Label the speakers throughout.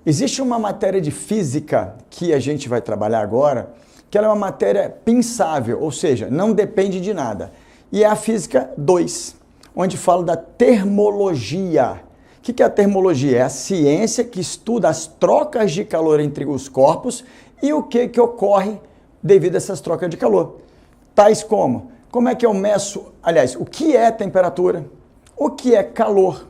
Speaker 1: Existe uma matéria de física que a gente vai trabalhar agora, que ela é uma matéria pensável, ou seja, não depende de nada. E é a física 2, onde fala da termologia. O que é a termologia? É a ciência que estuda as trocas de calor entre os corpos e o que ocorre devido a essas trocas de calor. Tais como é que eu meço, aliás, o que é temperatura, o que é calor,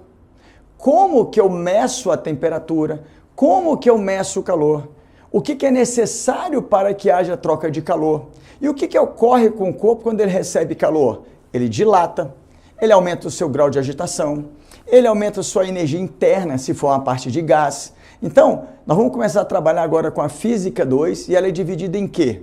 Speaker 1: como que eu meço a temperatura, como que eu meço o calor, o que é necessário para que haja troca de calor e o que ocorre com o corpo quando ele recebe calor. Ele dilata, ele aumenta o seu grau de agitação, ele aumenta a sua energia interna, se for uma parte de gás. Então, nós vamos começar a trabalhar agora com a Física 2 e ela é dividida em quê?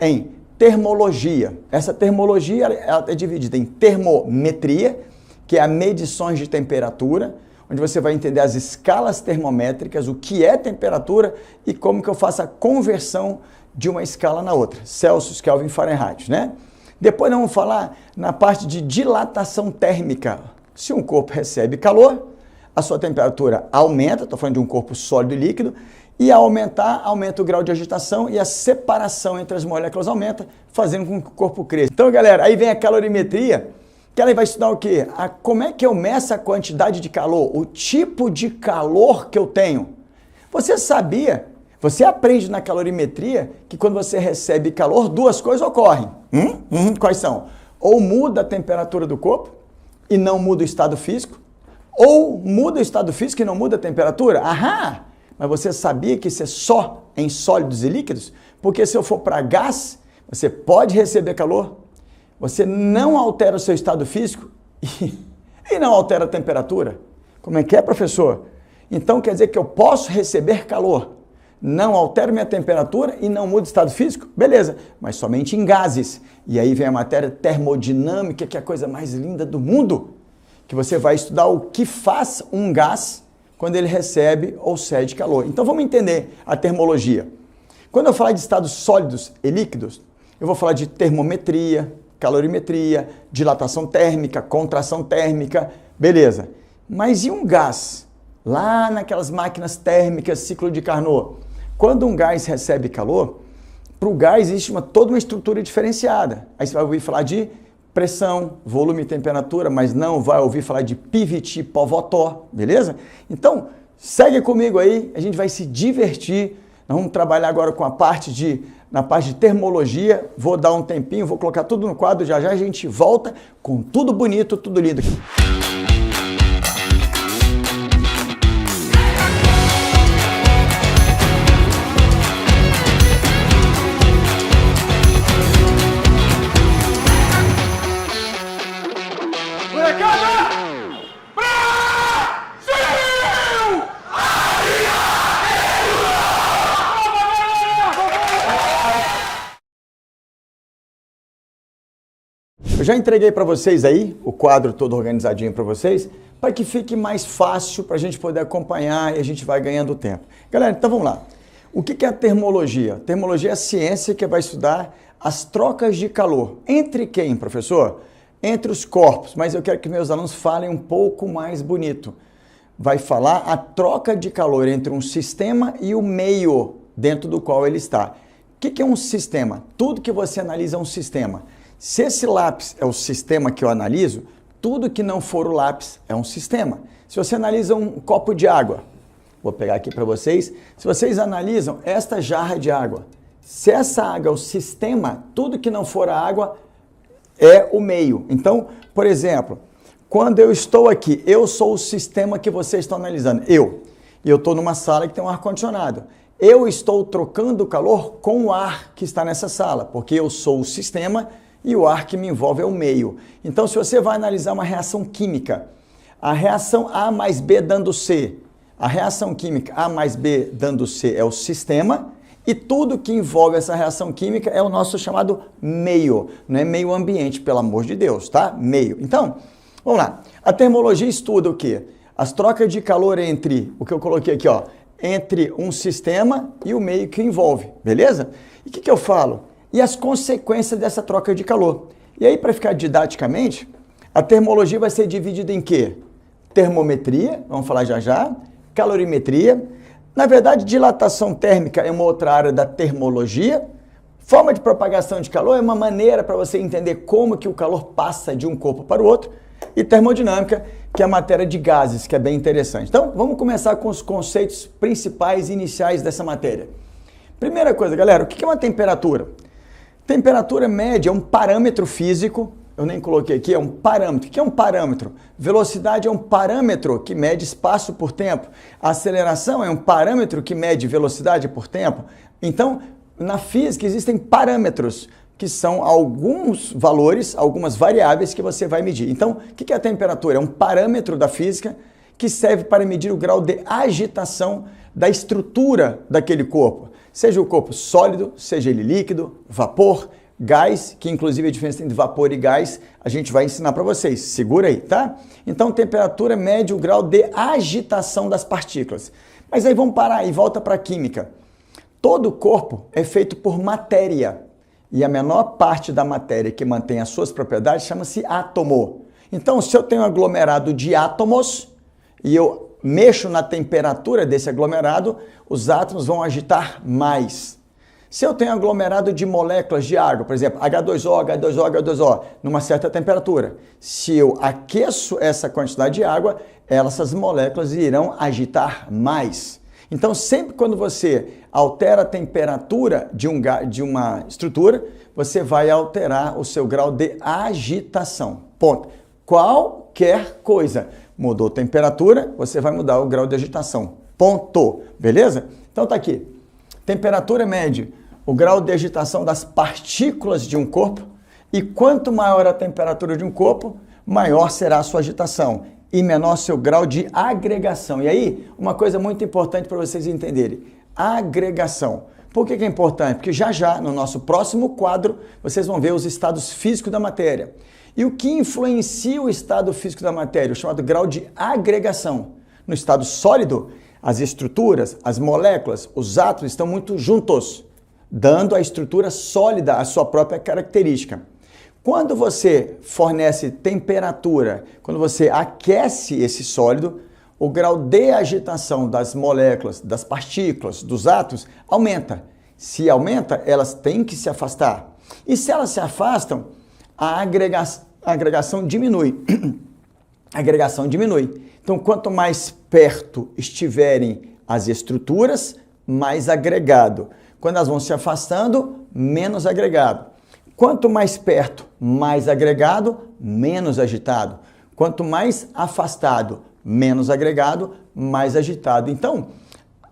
Speaker 1: Em termologia. Essa termologia ela é dividida em termometria, que é a medições de temperatura, onde você vai entender as escalas termométricas, o que é temperatura e como que eu faço a conversão de uma escala na outra, Celsius, Kelvin, Fahrenheit, né? Depois nós vamos falar na parte de dilatação térmica. Se um corpo recebe calor, a sua temperatura aumenta, estou falando de um corpo sólido e líquido, e ao aumentar, aumenta o grau de agitação e a separação entre as moléculas aumenta, fazendo com que o corpo cresça. Então, galera, aí vem a calorimetria, que ela vai estudar o quê? Como é que eu meço a quantidade de calor, o tipo de calor que eu tenho. Você sabia, você aprende na calorimetria que quando você recebe calor, duas coisas ocorrem. Quais são? Ou muda a temperatura do corpo e não muda o estado físico, ou muda o estado físico e não muda a temperatura. Aham! Mas você sabia que isso é só em sólidos e líquidos? Porque se eu for para gás, você pode receber calor, você não altera o seu estado físico e não altera a temperatura. Como é que é, professor? Então quer dizer que eu posso receber calor, não altero minha temperatura e não mudo o estado físico? Beleza, mas somente em gases. E aí vem a matéria termodinâmica, que é a coisa mais linda do mundo, que você vai estudar o que faz um gás quando ele recebe ou cede calor. Então vamos entender a termologia. Quando eu falar de estados sólidos e líquidos, eu vou falar de termometria, calorimetria, dilatação térmica, contração térmica, beleza. Mas e um gás? Lá naquelas máquinas térmicas, ciclo de Carnot. Quando um gás recebe calor, para o gás existe toda uma estrutura diferenciada. Aí você vai ouvir falar de pressão, volume e temperatura, mas não vai ouvir falar de PVT, Povotó, beleza? Então, segue comigo aí, a gente vai se divertir. Nós vamos trabalhar agora com na parte de termologia. Vou dar um tempinho, vou colocar tudo no quadro, já a gente volta com tudo bonito, tudo lindo aqui. Eu já entreguei para vocês aí o quadro todo organizadinho para vocês, para que fique mais fácil para a gente poder acompanhar e a gente vai ganhando tempo. Galera, então vamos lá. O que é a termologia? Termologia é a ciência que vai estudar as trocas de calor. Entre quem, professor? Entre os corpos, mas eu quero que meus alunos falem um pouco mais bonito. Vai falar a troca de calor entre um sistema e o meio dentro do qual ele está. O que é um sistema? Tudo que você analisa é um sistema. Se esse lápis é o sistema que eu analiso, tudo que não for o lápis é um sistema. Se você analisa um copo de água, vou pegar aqui para vocês, se vocês analisam esta jarra de água, se essa água é o sistema, tudo que não for a água é o meio. Então, por exemplo, quando eu estou aqui, eu sou o sistema que vocês estão analisando, e eu estou numa sala que tem um ar-condicionado. Eu estou trocando o calor com o ar que está nessa sala, porque eu sou o sistema e o ar que me envolve é o meio. Então, se você vai analisar uma reação química, a reação A mais B dando C, a reação química A mais B dando C é o sistema e tudo que envolve essa reação química é o nosso chamado meio. Não é meio ambiente, pelo amor de Deus, tá? Meio. Então, vamos lá. A termologia estuda o quê? As trocas de calor entre, o que eu coloquei aqui, ó, entre um sistema e o meio que envolve, beleza? E o que eu falo? E as consequências dessa troca de calor. E aí, para ficar didaticamente, a termologia vai ser dividida em quê? Termometria, vamos falar já, calorimetria, Na verdade, dilatação térmica é uma outra área da termologia. Forma de propagação de calor é uma maneira para você entender como que o calor passa de um corpo para o outro. E termodinâmica, que é a matéria de gases, que é bem interessante. Então, vamos começar com os conceitos principais iniciais dessa matéria. Primeira coisa, galera, o que é uma temperatura? Temperatura média é um parâmetro físico, eu nem coloquei aqui, é um parâmetro. O que é um parâmetro? Velocidade é um parâmetro que mede espaço por tempo. A aceleração é um parâmetro que mede velocidade por tempo. Então, na física existem parâmetros, que são alguns valores, algumas variáveis que você vai medir. Então, o que é a temperatura? É um parâmetro da física que serve para medir o grau de agitação da estrutura daquele corpo. Seja o corpo sólido, seja ele líquido, vapor, gás, que inclusive a diferença entre vapor e gás a gente vai ensinar para vocês. Segura aí, tá? Então, temperatura mede o grau de agitação das partículas. Mas aí vamos parar e volta para a química. Todo corpo é feito por matéria. E a menor parte da matéria que mantém as suas propriedades chama-se átomo. Então, se eu tenho um aglomerado de átomos e eu mexo na temperatura desse aglomerado, os átomos vão agitar mais. Se eu tenho um aglomerado de moléculas de água, por exemplo, H2O, H2O, H2O, numa certa temperatura, se eu aqueço essa quantidade de água, essas moléculas irão agitar mais. Então, sempre quando você altera a temperatura de uma estrutura, você vai alterar o seu grau de agitação. Ponto. Qualquer coisa. Mudou a temperatura, você vai mudar o grau de agitação. Ponto. Beleza? Então tá aqui. Temperatura mede o grau de agitação das partículas de um corpo e quanto maior a temperatura de um corpo, maior será a sua agitação e menor seu grau de agregação. E aí, uma coisa muito importante para vocês entenderem. Agregação. Por que é importante? Porque já, no nosso próximo quadro, vocês vão ver os estados físicos da matéria. E o que influencia o estado físico da matéria? O chamado grau de agregação. No estado sólido, as estruturas, as moléculas, os átomos estão muito juntos, dando à estrutura sólida a sua própria característica. Quando você fornece temperatura, quando você aquece esse sólido, o grau de agitação das moléculas, das partículas, dos átomos aumenta. Se aumenta, elas têm que se afastar. E se elas se afastam, a agregação diminui. A agregação diminui. Então, quanto mais perto estiverem as estruturas, mais agregado. Quando elas vão se afastando, menos agregado. Quanto mais perto, mais agregado, menos agitado. Quanto mais afastado, menos agregado, mais agitado. Então,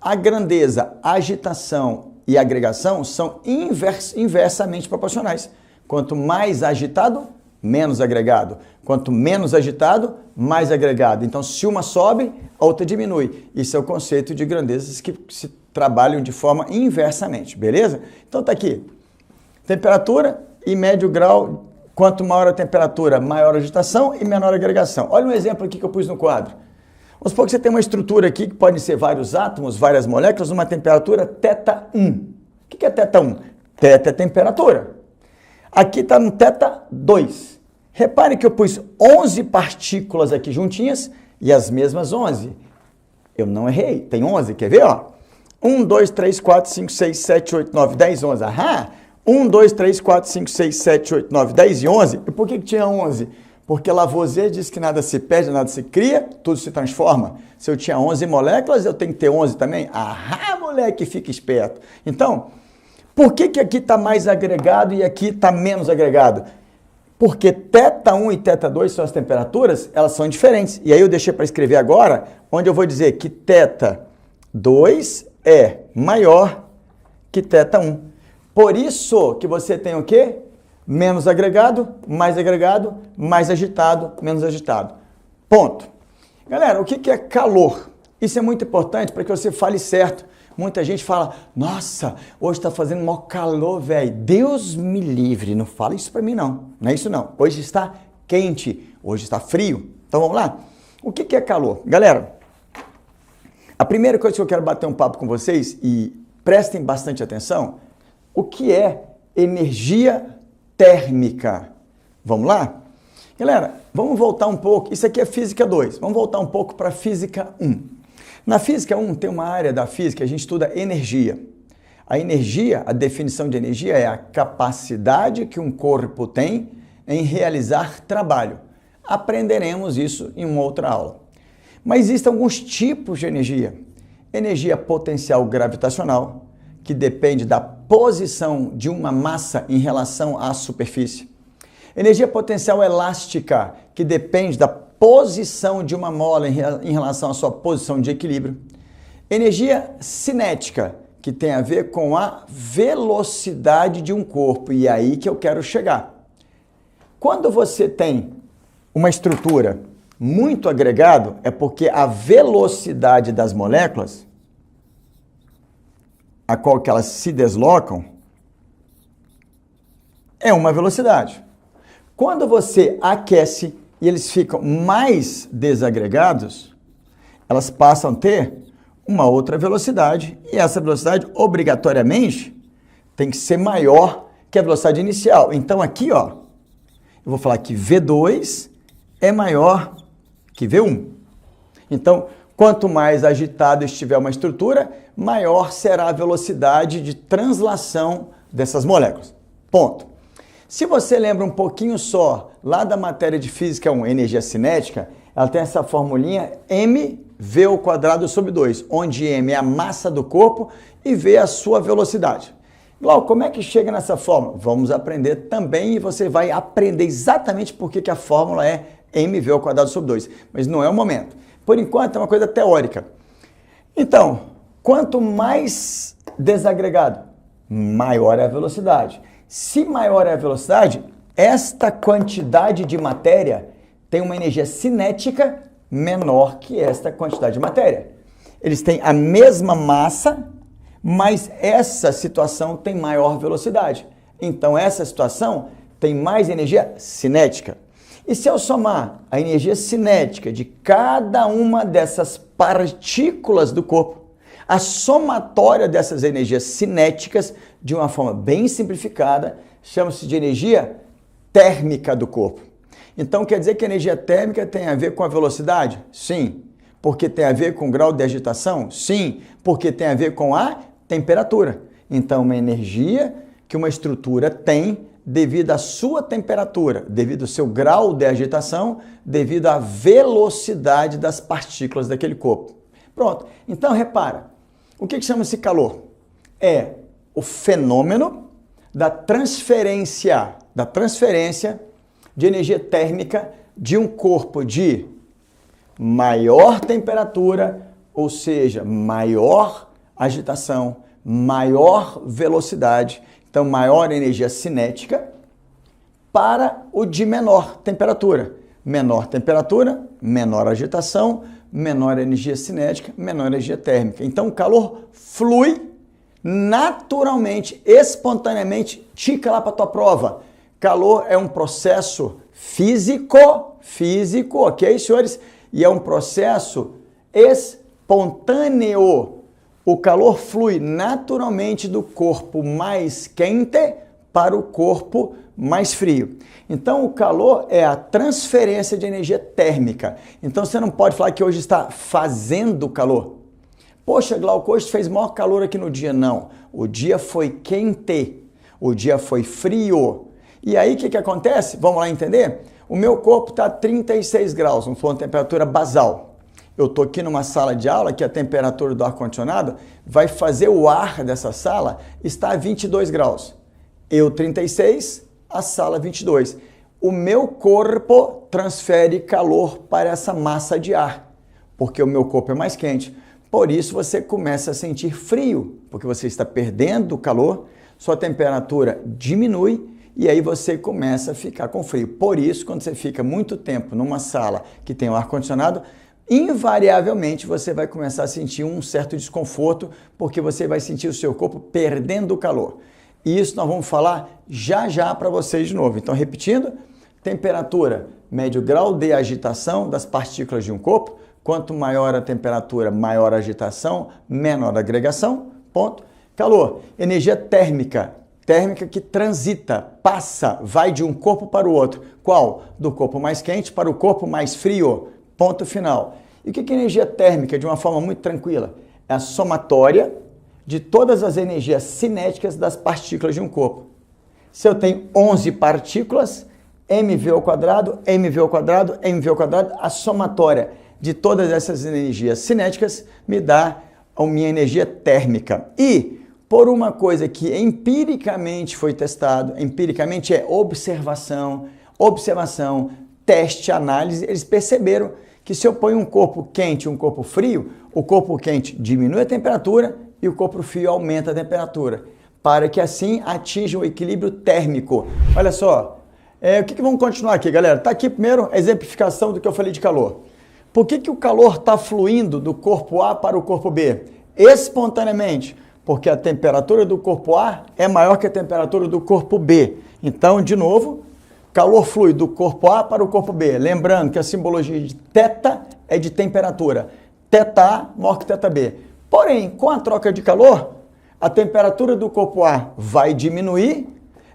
Speaker 1: a grandeza, agitação e agregação são inversamente proporcionais. Quanto mais agitado, menos agregado. Quanto menos agitado, mais agregado. Então, se uma sobe, a outra diminui. Isso é o conceito de grandezas que se trabalham de forma inversamente, beleza? Então, tá aqui. Temperatura e médio grau, quanto maior a temperatura, maior a agitação e menor a agregação. Olha um exemplo aqui que eu pus no quadro. Vamos supor que você tem uma estrutura aqui que pode ser vários átomos, várias moléculas, numa temperatura θ1. O que é θ1? θ é temperatura. Aqui está no θ2. Repare que eu pus 11 partículas aqui juntinhas e as mesmas 11. Eu não errei, tem 11, quer ver? Ó? 1, 2, 3, 4, 5, 6, 7, 8, 9, 10, 11. Aham! 1, 2, 3, 4, 5, 6, 7, 8, 9, 10 e 11. E por que tinha 11? Porque Lavoisier diz que nada se perde, nada se cria, tudo se transforma. Se eu tinha 11 moléculas, eu tenho que ter 11 também? Ah, moleque, fica esperto. Então, por que aqui está mais agregado e aqui está menos agregado? Porque θ1 e θ2 são as temperaturas, elas são diferentes. E aí eu deixei para escrever agora, onde eu vou dizer que θ2 é maior que θ1. Por isso que você tem o quê? Menos agregado, mais agitado, menos agitado. Ponto. Galera, o que é calor? Isso é muito importante para que você fale certo. Muita gente fala, nossa, hoje está fazendo maior calor, velho. Deus me livre, não fala isso para mim não. Não é isso não. Hoje está quente, hoje está frio. Então vamos lá? O que é calor? Galera, a primeira coisa que eu quero bater um papo com vocês, e prestem bastante atenção, o que é energia térmica? Vamos lá? Galera, vamos voltar um pouco. Isso aqui é física 2. Vamos voltar um pouco para física 1. Na física 1 tem uma área da física que a gente estuda energia. A energia, a definição de energia é a capacidade que um corpo tem em realizar trabalho. Aprenderemos isso em uma outra aula. Mas existem alguns tipos de energia. Energia potencial gravitacional, que depende da posição de uma massa em relação à superfície. Energia potencial elástica, que depende da posição de uma mola em relação à sua posição de equilíbrio. Energia cinética, que tem a ver com a velocidade de um corpo, e é aí que eu quero chegar. Quando você tem uma estrutura muito agregado, é porque a velocidade das moléculas, a qual que elas se deslocam, é uma velocidade. Quando você aquece e eles ficam mais desagregados, elas passam a ter uma outra velocidade, e essa velocidade, obrigatoriamente, tem que ser maior que a velocidade inicial. Então, aqui, ó, eu vou falar que V2 é maior que V1. Então, quanto mais agitado estiver uma estrutura, maior será a velocidade de translação dessas moléculas. Ponto. Se você lembra um pouquinho só lá da matéria de física 1, energia cinética, ela tem essa formulinha mv²/2, onde m é a massa do corpo e v é a sua velocidade. Glauco, como é que chega nessa fórmula? Vamos aprender também, e você vai aprender exatamente por que a fórmula é mv²/2, mas não é o momento. Por enquanto é uma coisa teórica. Então, quanto mais desagregado, maior é a velocidade. Se maior é a velocidade, esta quantidade de matéria tem uma energia cinética menor que esta quantidade de matéria. Eles têm a mesma massa, mas essa situação tem maior velocidade. Então, essa situação tem mais energia cinética. E se eu somar a energia cinética de cada uma dessas partículas do corpo, a somatória dessas energias cinéticas, de uma forma bem simplificada, chama-se de energia térmica do corpo. Então, quer dizer que a energia térmica tem a ver com a velocidade? Sim. Porque tem a ver com o grau de agitação? Sim. Porque tem a ver com a temperatura. Então, uma energia que uma estrutura tem devido à sua temperatura, devido ao seu grau de agitação, devido à velocidade das partículas daquele corpo. Pronto. Então, repara, o que chama-se calor? É o fenômeno da transferência de energia térmica de um corpo de maior temperatura, ou seja, maior agitação, maior velocidade, então maior energia cinética, para o de menor temperatura. Menor temperatura, menor agitação, menor energia cinética, menor energia térmica. Então o calor flui naturalmente, espontaneamente. Tica lá para a tua prova. Calor é um processo físico, ok, senhores? E é um processo espontâneo. O calor flui naturalmente do corpo mais quente para o corpo mais frio. Então, o calor é a transferência de energia térmica. Então, você não pode falar que hoje está fazendo calor. Poxa, Glauco, hoje fez maior calor aqui no dia. Não, o dia foi quente, o dia foi frio. E aí, o que acontece? Vamos lá entender? O meu corpo está a 36 graus, vamos falar uma temperatura basal. Eu estou aqui numa sala de aula que a temperatura do ar-condicionado vai fazer o ar dessa sala estar a 22 graus. Eu 36, a sala 22. O meu corpo transfere calor para essa massa de ar, porque o meu corpo é mais quente. Por isso você começa a sentir frio, porque você está perdendo o calor, sua temperatura diminui e aí você começa a ficar com frio. Por isso, quando você fica muito tempo numa sala que tem o ar-condicionado, invariavelmente você vai começar a sentir um certo desconforto, porque você vai sentir o seu corpo perdendo o calor. E isso nós vamos falar já para vocês de novo. Então, repetindo, temperatura, médio grau de agitação das partículas de um corpo. Quanto maior a temperatura, maior a agitação, menor a agregação. Ponto. Calor, energia térmica. Térmica que transita, passa, vai de um corpo para o outro. Qual? Do corpo mais quente para o corpo mais frio. Ponto final. E o que é energia térmica, de uma forma muito tranquila? É a somatória de todas as energias cinéticas das partículas de um corpo. Se eu tenho 11 partículas, mv ao quadrado, mv ao quadrado, mv ao quadrado, a somatória de todas essas energias cinéticas me dá a minha energia térmica. E por uma coisa que empiricamente foi testado, empiricamente é observação, teste, análise, eles perceberam que se eu ponho um corpo quente e um corpo frio, o corpo quente diminui a temperatura e o corpo frio aumenta a temperatura, para que assim atinja o equilíbrio térmico. Olha só, o que vamos continuar aqui, galera? Está aqui primeiro a exemplificação do que eu falei de calor. Por que o calor está fluindo do corpo A para o corpo B? Espontaneamente, porque a temperatura do corpo A é maior que a temperatura do corpo B. Então, de novo, calor flui do corpo A para o corpo B. Lembrando que a simbologia de θ é de temperatura. θA maior que θB. Porém, com a troca de calor, a temperatura do corpo A vai diminuir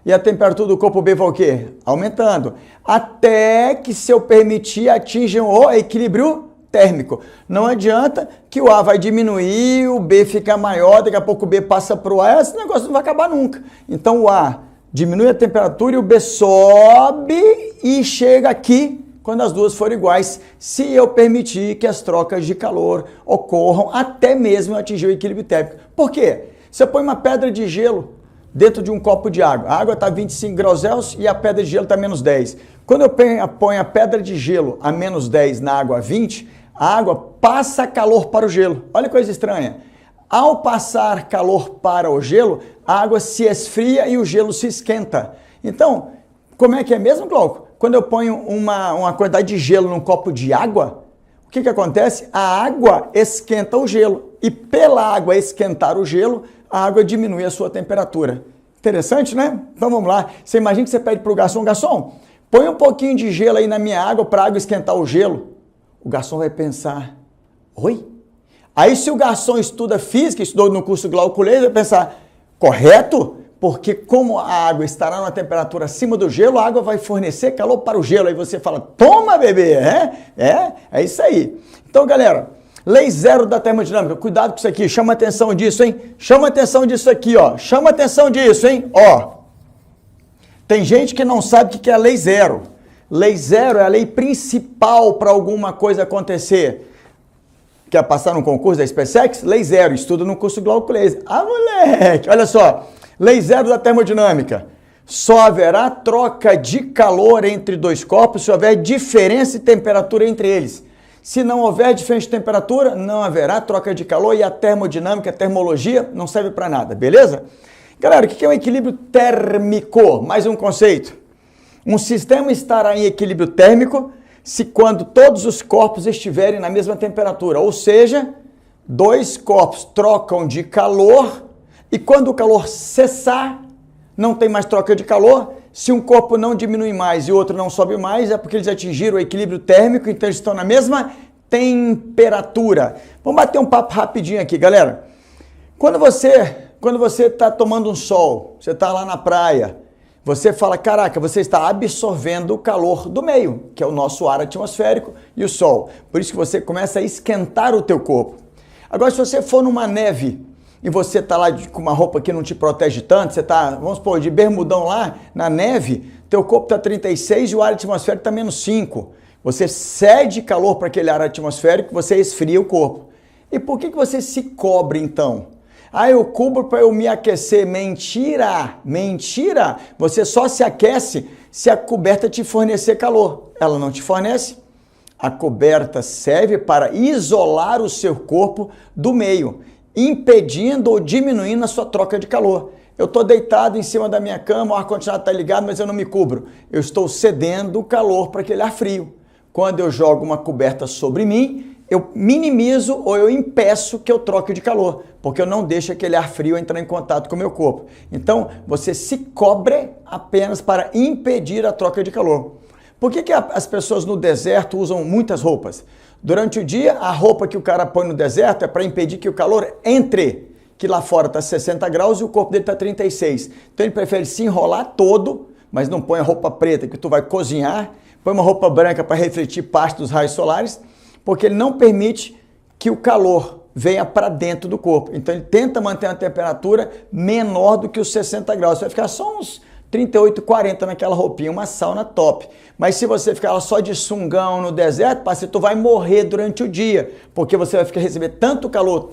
Speaker 1: e a temperatura do corpo B vai o quê? Aumentando. Até que, se eu permitir, atinjam o equilíbrio térmico. Não adianta que o A vai diminuir, o B fica maior, daqui a pouco o B passa para o A, esse negócio não vai acabar nunca. Então o A diminui a temperatura e o B sobe e chega aqui quando as duas forem iguais, se eu permitir que as trocas de calor ocorram até mesmo atingir o equilíbrio térmico. Por quê? Se eu põe uma pedra de gelo dentro de um copo de água, a água está 25 graus Celsius e a pedra de gelo está menos 10. Quando eu ponho a pedra de gelo a menos 10 na água a 20, a água passa calor para o gelo. Olha que coisa estranha. Ao passar calor para o gelo, a água se esfria e o gelo se esquenta. Então, como é que é mesmo, Glauco? Quando eu ponho uma quantidade de gelo num copo de água, o que acontece? A água esquenta o gelo. E pela água esquentar o gelo, a água diminui a sua temperatura. Interessante, né? Então vamos lá. Você imagina que você pede para o garçom, garçom, põe um pouquinho de gelo aí na minha água para a água esquentar o gelo. O garçom vai pensar, oi? Aí se o garçom estuda física, estudou no curso Glauco Laser, vai pensar, correto? Porque como a água estará numa temperatura acima do gelo, a água vai fornecer calor para o gelo. Aí você fala, toma bebê, é isso aí. Então galera, lei zero da termodinâmica, cuidado com isso aqui, chama atenção disso, hein? Chama atenção disso aqui, ó, chama atenção disso, hein? Ó, tem gente que não sabe o que é a lei zero. Lei zero é a lei principal para alguma coisa acontecer. Quer passar no concurso da SpaceX? Lei zero, estuda no curso Glauco Laser. Ah, moleque, olha só. Lei zero da termodinâmica. Só haverá troca de calor entre dois corpos se houver diferença de temperatura entre eles. Se não houver diferença de temperatura, não haverá troca de calor e a termodinâmica, a termologia, não serve para nada, beleza? Galera, o que é um equilíbrio térmico? Mais um conceito. Um sistema estará em equilíbrio térmico se quando todos os corpos estiverem na mesma temperatura, ou seja, dois corpos trocam de calor e quando o calor cessar, não tem mais troca de calor. Se um corpo não diminui mais e o outro não sobe mais, é porque eles atingiram o equilíbrio térmico, então eles estão na mesma temperatura. Vamos bater um papo rapidinho aqui, galera. Quando você está tomando um sol, você está lá na praia, você fala, caraca, você está absorvendo o calor do meio, que é o nosso ar atmosférico e o sol. Por isso que você começa a esquentar o teu corpo. Agora, se você for numa neve e você está lá com uma roupa que não te protege tanto, você está, vamos supor, de bermudão lá na neve, teu corpo está 36 e o ar atmosférico está menos 5. Você cede calor para aquele ar atmosférico, você esfria o corpo. E por que você se cobre então? Ah, eu cubro para eu me aquecer. Mentira! Mentira! Você só se aquece se a coberta te fornecer calor. Ela não te fornece? A coberta serve para isolar o seu corpo do meio, impedindo ou diminuindo a sua troca de calor. Eu estou deitado em cima da minha cama, o ar-condicionado está ligado, mas eu não me cubro. Eu estou cedendo o calor para aquele ar frio. Quando eu jogo uma coberta sobre mim, eu minimizo ou eu impeço que eu troque de calor, porque eu não deixo aquele ar frio entrar em contato com o meu corpo. Então, você se cobre apenas para impedir a troca de calor. Por que as pessoas no deserto usam muitas roupas? Durante o dia, a roupa que o cara põe no deserto é para impedir que o calor entre, que lá fora está 60 graus e o corpo dele está 36. Então, ele prefere se enrolar todo, mas não põe a roupa preta que tu vai cozinhar, põe uma roupa branca para refletir parte dos raios solares, Porque ele não permite que o calor venha para dentro do corpo. Então ele tenta manter uma temperatura menor do que os 60 graus. Você vai ficar só uns 38, 40 naquela roupinha, uma sauna top. Mas se você ficar só de sungão no deserto, parceiro, tu vai morrer durante o dia, porque você vai receber tanto calor,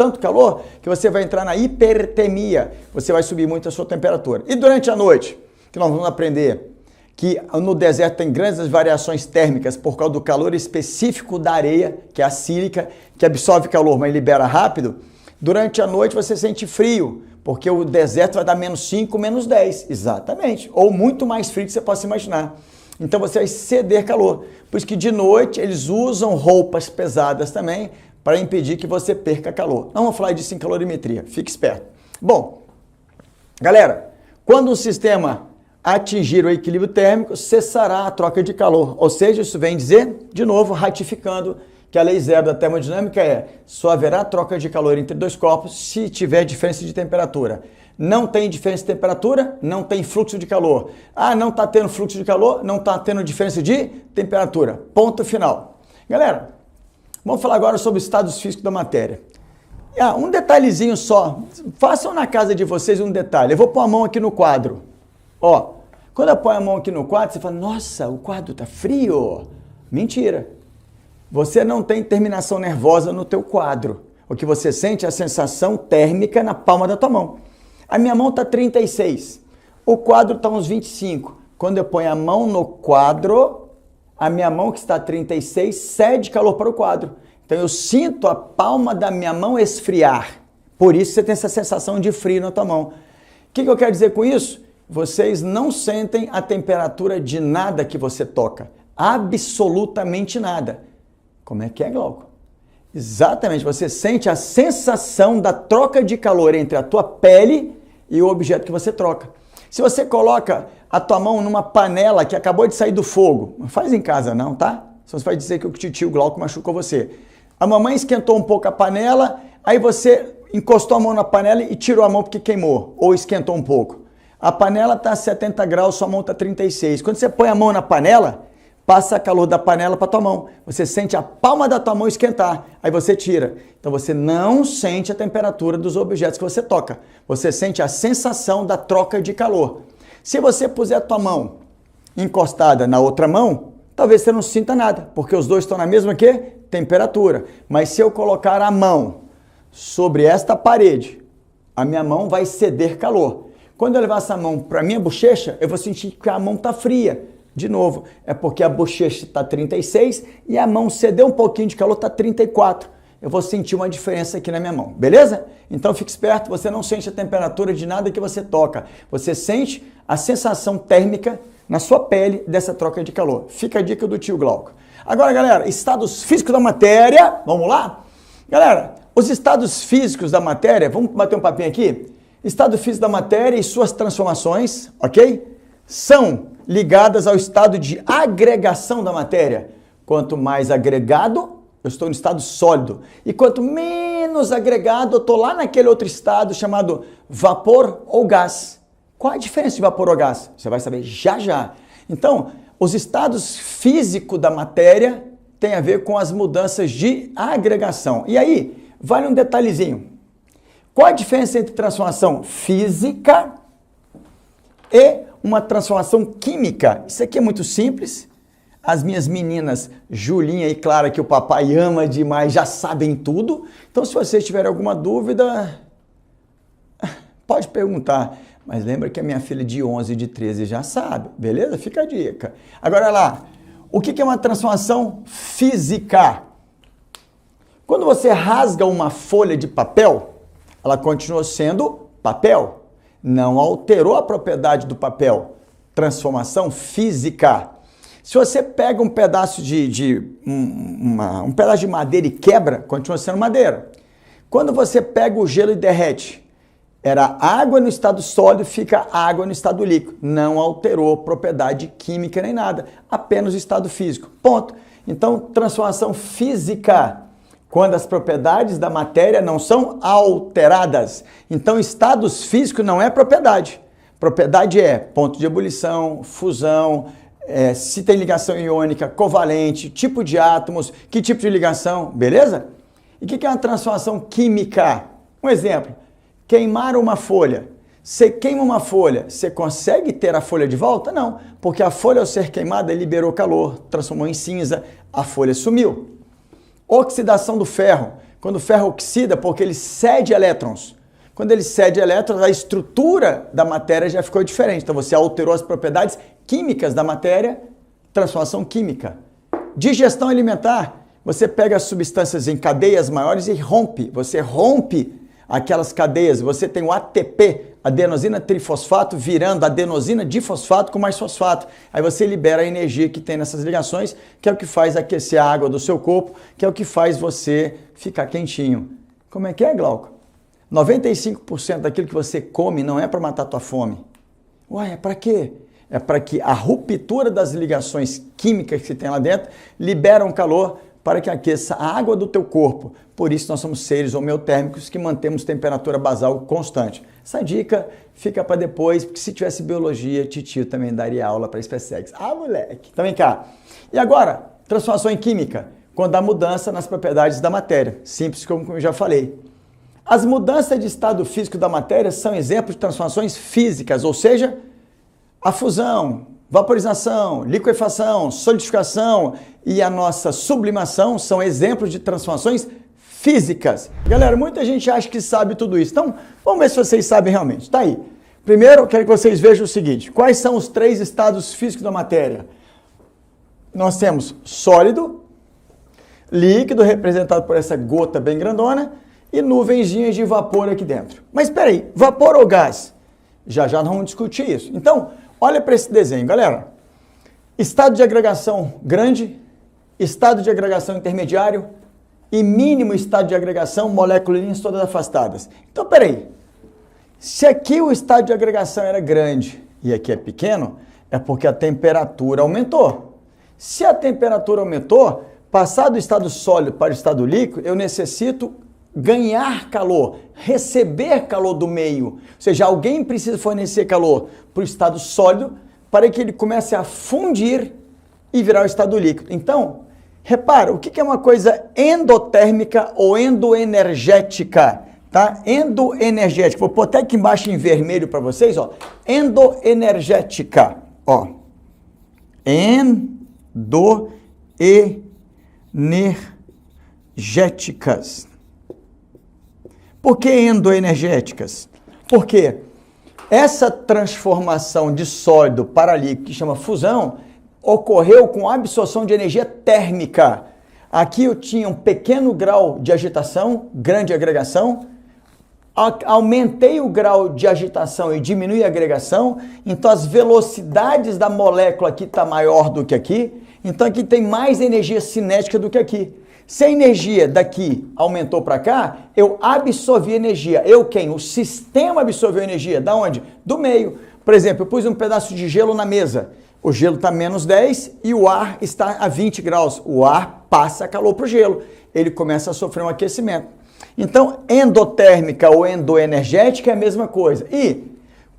Speaker 1: que você vai entrar na hipertermia. Você vai subir muito a sua temperatura. E durante a noite, que nós vamos aprender que no deserto tem grandes variações térmicas por causa do calor específico da areia, que é a sílica, que absorve calor, mas libera rápido. Durante a noite você sente frio, porque o deserto vai dar -5, -10, exatamente. Ou muito mais frio que você possa imaginar. Então você vai ceder calor. Por isso que de noite eles usam roupas pesadas também para impedir que você perca calor. Não vamos falar disso em calorimetria, fique esperto. Bom, galera, quando um sistema atingir o equilíbrio térmico, cessará a troca de calor. Ou seja, isso vem dizer, de novo, ratificando que a lei zero da termodinâmica é: só haverá troca de calor entre dois corpos se tiver diferença de temperatura. Não tem diferença de temperatura, não tem fluxo de calor. Ah, não está tendo fluxo de calor, não está tendo diferença de temperatura. Ponto final. Galera, vamos falar agora sobre os estados físicos da matéria. Um detalhezinho só. Façam na casa de vocês um detalhe. Eu vou pôr a mão aqui no quadro. Ó, quando eu ponho a mão aqui no quadro, você fala: nossa, o quadro tá frio. Mentira. Você não tem terminação nervosa no teu quadro. O que você sente é a sensação térmica na palma da tua mão. A minha mão tá 36. O quadro tá uns 25. Quando eu ponho a mão no quadro, a minha mão que está 36 cede calor para o quadro. Então eu sinto a palma da minha mão esfriar. Por isso você tem essa sensação de frio na tua mão. O que eu quero dizer com isso? Vocês não sentem a temperatura de nada que você toca. Absolutamente nada. Como é que é, Glauco? Exatamente, você sente a sensação da troca de calor entre a tua pele e o objeto que você troca. Se você coloca a tua mão numa panela que acabou de sair do fogo, não faz em casa não, tá? Senão você vai dizer que o titio Glauco machucou você. A mamãe esquentou um pouco a panela, aí você encostou a mão na panela e tirou a mão porque queimou, ou esquentou um pouco. A panela está a 70 graus, sua mão está a 36. Quando você põe a mão na panela, passa calor da panela para tua mão. Você sente a palma da tua mão esquentar, aí você tira. Então você não sente a temperatura dos objetos que você toca. Você sente a sensação da troca de calor. Se você puser a tua mão encostada na outra mão, talvez você não sinta nada, porque os dois estão na mesma temperatura. Mas se eu colocar a mão sobre esta parede, a minha mão vai ceder calor. Quando eu levar essa mão para a minha bochecha, eu vou sentir que a mão está fria. De novo, é porque a bochecha está 36 e a mão cedeu um pouquinho de calor, está 34. Eu vou sentir uma diferença aqui na minha mão, beleza? Então fique esperto, você não sente a temperatura de nada que você toca. Você sente a sensação térmica na sua pele dessa troca de calor. Fica a dica do tio Glauco. Agora, galera, estados físicos da matéria. Vamos lá? Galera, os estados físicos da matéria, vamos bater um papinho aqui? Estado físico da matéria e suas transformações, ok? São ligadas ao estado de agregação da matéria. Quanto mais agregado, eu estou no estado sólido. E quanto menos agregado, eu estou lá naquele outro estado chamado vapor ou gás. Qual a diferença de vapor ou gás? Você vai saber já já. Então, os estados físicos da matéria têm a ver com as mudanças de agregação. E aí, vale um detalhezinho. Qual a diferença entre transformação física e uma transformação química? Isso aqui é muito simples. As minhas meninas Julinha e Clara, que o papai ama demais, já sabem tudo. Então, se vocês tiverem alguma dúvida, pode perguntar. Mas lembra que a minha filha de 11 e de 13 já sabe, beleza? Fica a dica. Agora lá, o que é uma transformação física? Quando você rasga uma folha de papel, ela continua sendo papel. Não alterou a propriedade do papel. Transformação física. Se você pega um pedaço um pedaço de madeira e quebra, continua sendo madeira. Quando você pega o gelo e derrete, era água no estado sólido, fica água no estado líquido. Não alterou propriedade química nem nada, apenas o estado físico. Ponto. Então, transformação física, quando as propriedades da matéria não são alteradas. Então, estados físicos não é propriedade. Propriedade é ponto de ebulição, fusão, se tem ligação iônica, covalente, tipo de átomos, que tipo de ligação, beleza? E o que é uma transformação química? Um exemplo, queimar uma folha. Você queima uma folha, você consegue ter a folha de volta? Não, porque a folha ao ser queimada liberou calor, transformou em cinza, a folha sumiu. Oxidação do ferro. Quando o ferro oxida, porque ele cede elétrons. Quando ele cede elétrons, a estrutura da matéria já ficou diferente. Então você alterou as propriedades químicas da matéria, transformação química. Digestão alimentar. Você pega as substâncias em cadeias maiores e rompe. Você rompe aquelas cadeias. Você tem o ATP, adenosina trifosfato, virando adenosina difosfato com mais fosfato. Aí você libera a energia que tem nessas ligações, que é o que faz aquecer a água do seu corpo, que é o que faz você ficar quentinho. Como é que é, Glauco? 95% daquilo que você come não é para matar a tua fome. Ué, é para quê? É para que a ruptura das ligações químicas que tem lá dentro liberam calor para que aqueça a água do teu corpo. Por isso nós somos seres homeotérmicos que mantemos temperatura basal constante. Essa dica fica para depois, porque se tivesse biologia, titio também daria aula para SpaceX. Ah, moleque! Então vem cá. E agora, transformação em química, quando há mudança nas propriedades da matéria. Simples como eu já falei. As mudanças de estado físico da matéria são exemplos de transformações físicas, ou seja, a fusão, vaporização, liquefação, solidificação e a nossa sublimação são exemplos de transformações físicas. Galera, muita gente acha que sabe tudo isso. Então, vamos ver se vocês sabem realmente. Tá aí. Primeiro, eu quero que vocês vejam o seguinte. Quais são os 3 estados físicos da matéria? Nós temos sólido, líquido, representado por essa gota bem grandona, e nuvenzinhas de vapor aqui dentro. Mas espera aí, vapor ou gás? Já nós vamos discutir isso. Então, olha para esse desenho, galera. Estado de agregação grande, estado de agregação intermediário e mínimo estado de agregação, moléculas todas afastadas. Então, espera aí. Se aqui o estado de agregação era grande e aqui é pequeno, é porque a temperatura aumentou. Se a temperatura aumentou, passar do estado sólido para o estado líquido, eu necessito ganhar calor, receber calor do meio. Ou seja, alguém precisa fornecer calor para o estado sólido para que ele comece a fundir e virar o estado líquido. Então, repara, o que é uma coisa endotérmica ou endoenergética? Tá? Endoenergética. Vou pôr até aqui embaixo em vermelho para vocês, ó. Endoenergética, ó. Endoenergéticas. Por que endoenergéticas? Porque essa transformação de sólido para líquido, que chama fusão, ocorreu com absorção de energia térmica. Aqui eu tinha um pequeno grau de agitação, grande agregação, aumentei o grau de agitação e diminui a agregação, então as velocidades da molécula aqui está maior do que aqui, então aqui tem mais energia cinética do que aqui. Se a energia daqui aumentou para cá, eu absorvi energia. Eu quem? O sistema absorveu energia. Da onde? Do meio. Por exemplo, eu pus um pedaço de gelo na mesa. O gelo está menos 10 e o ar está a 20 graus. O ar passa calor para o gelo. Ele começa a sofrer um aquecimento. Então, endotérmica ou endoenergética é a mesma coisa. E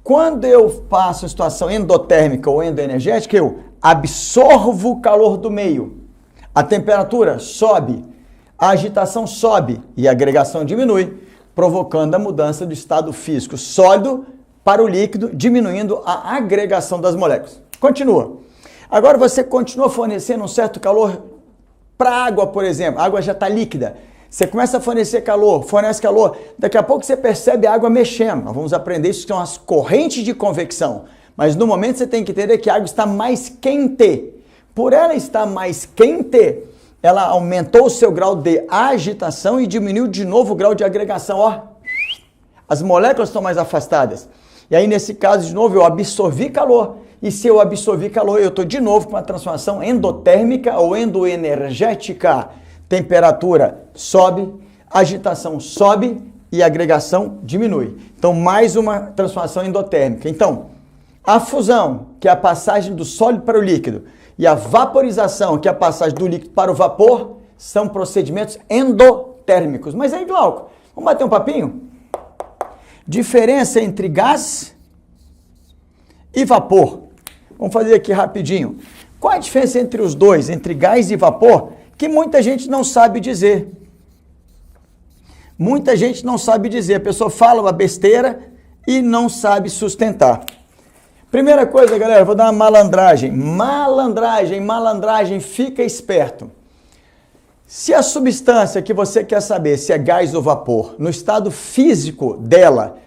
Speaker 1: quando eu passo a situação endotérmica ou endoenergética, eu absorvo o calor do meio. A temperatura sobe, a agitação sobe e a agregação diminui, provocando a mudança do estado físico sólido para o líquido, diminuindo a agregação das moléculas. Continua. Agora você continua fornecendo um certo calor para a água, por exemplo. A água já está líquida. Você começa a fornecer calor, fornece calor. Daqui a pouco você percebe a água mexendo. Nós vamos aprender isso que são as correntes de convecção. Mas no momento você tem que entender que a água está mais quente. Por ela estar mais quente, ela aumentou o seu grau de agitação e diminuiu de novo o grau de agregação. Ó, as moléculas estão mais afastadas. E aí, nesse caso, de novo, eu absorvi calor. E se eu absorvi calor, eu estou de novo com uma transformação endotérmica ou endoenergética. Temperatura sobe, agitação sobe e agregação diminui. Então, mais uma transformação endotérmica. Então, a fusão, que é a passagem do sólido para o líquido, e a vaporização, que é a passagem do líquido para o vapor, são procedimentos endotérmicos. Mas aí, Glauco, vamos bater um papinho? Diferença entre gás e vapor. Vamos fazer aqui rapidinho. Qual a diferença entre os dois, entre gás e vapor? Que muita gente não sabe dizer. Muita gente não sabe dizer. A pessoa fala uma besteira e não sabe sustentar. Primeira coisa, galera, vou dar uma malandragem. Malandragem, fica esperto. Se a substância que você quer saber se é gás ou vapor, no estado físico dela,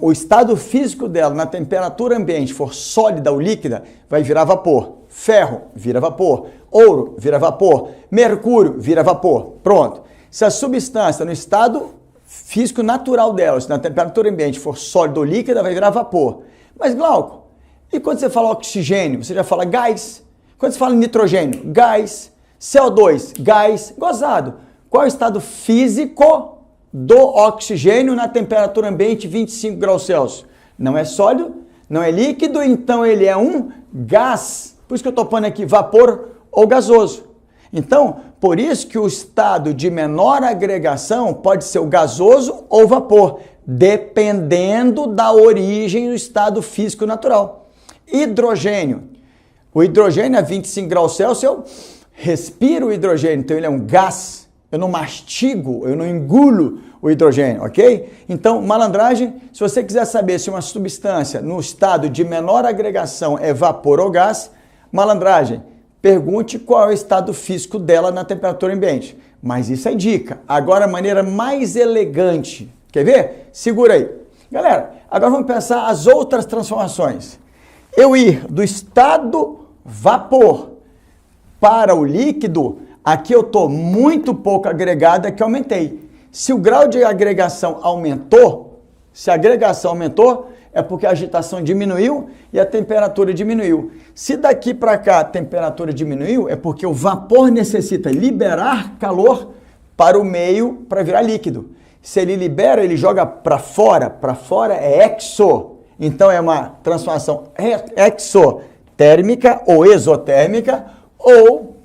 Speaker 1: o estado físico dela na temperatura ambiente for sólida ou líquida, vai virar vapor. Ferro vira vapor. Ouro vira vapor. Mercúrio vira vapor. Pronto. Se a substância no estado físico natural dela, se na temperatura ambiente for sólida ou líquida, vai virar vapor. Mas, Glauco, e quando você fala oxigênio, você já fala gás? Quando você fala nitrogênio, gás. CO2, gás. Gozado. Qual é o estado físico do oxigênio na temperatura ambiente 25 graus Celsius? Não é sólido, não é líquido, então ele é um gás. Por isso que eu estou pondo aqui vapor ou gasoso. Então, por isso que o estado de menor agregação pode ser o gasoso ou vapor, dependendo da origem do estado físico natural. Hidrogênio. O hidrogênio a 25 graus Celsius, eu respiro o hidrogênio, então ele é um gás. Eu não mastigo, eu não engulo o hidrogênio, ok? Então, malandragem, se você quiser saber se uma substância no estado de menor agregação é vapor ou gás, malandragem, pergunte qual é o estado físico dela na temperatura ambiente. Mas isso é dica. Agora, a maneira mais elegante. Quer ver? Segura aí. Galera, agora vamos pensar as outras transformações. Eu ir do estado vapor para o líquido, aqui eu estou muito pouco agregado, aqui aumentei. Se o grau de agregação aumentou, se a agregação aumentou, é porque a agitação diminuiu e a temperatura diminuiu. Se daqui para cá a temperatura diminuiu, é porque o vapor necessita liberar calor para o meio para virar líquido. Se ele libera, ele joga para fora é exo. Então é uma transformação exotérmica ou exotérmica ou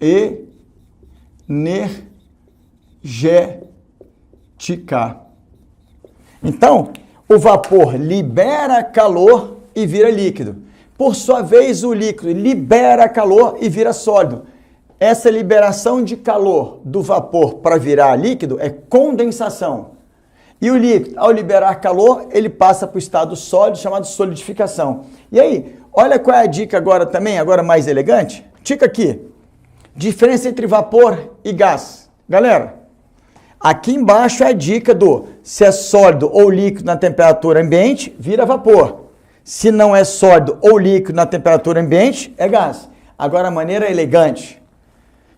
Speaker 1: exoenergética. Então, o vapor libera calor e vira líquido. Por sua vez, o líquido libera calor e vira sólido. Essa liberação de calor do vapor para virar líquido é condensação. E o líquido, ao liberar calor, ele passa para o estado sólido, chamado solidificação. E aí, olha qual é a dica agora também, agora mais elegante. Dica aqui. Diferença entre vapor e gás. Galera, aqui embaixo é a dica do se é sólido ou líquido na temperatura ambiente, vira vapor. Se não é sólido ou líquido na temperatura ambiente, é gás. Agora a maneira elegante.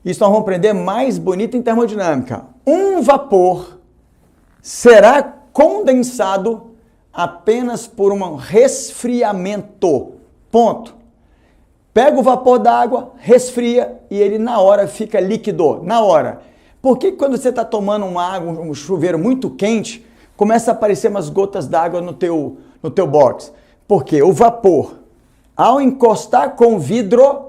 Speaker 1: Isso nós vamos aprender mais bonito em termodinâmica. Um vapor será condensado apenas por um resfriamento. Ponto. Pega o vapor d'água, resfria e ele na hora fica líquido. Na hora. Por que quando você está tomando uma água, um chuveiro muito quente, começa a aparecer umas gotas d'água no teu box? Porque o vapor, ao encostar com o vidro,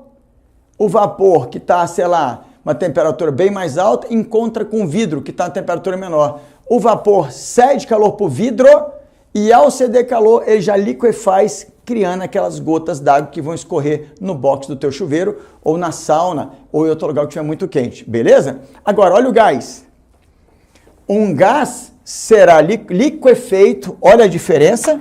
Speaker 1: o vapor que está, sei lá, uma temperatura bem mais alta, encontra com o vidro que está a temperatura menor. O vapor cede calor para o vidro e ao ceder calor ele já liquefaz, criando aquelas gotas d'água que vão escorrer no box do teu chuveiro ou na sauna ou em outro lugar que estiver muito quente, beleza? Agora, olha o gás. Um gás será liquefeito, olha a diferença,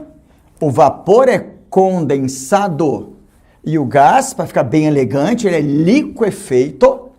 Speaker 1: o vapor é condensado e o gás, para ficar bem elegante, ele é liquefeito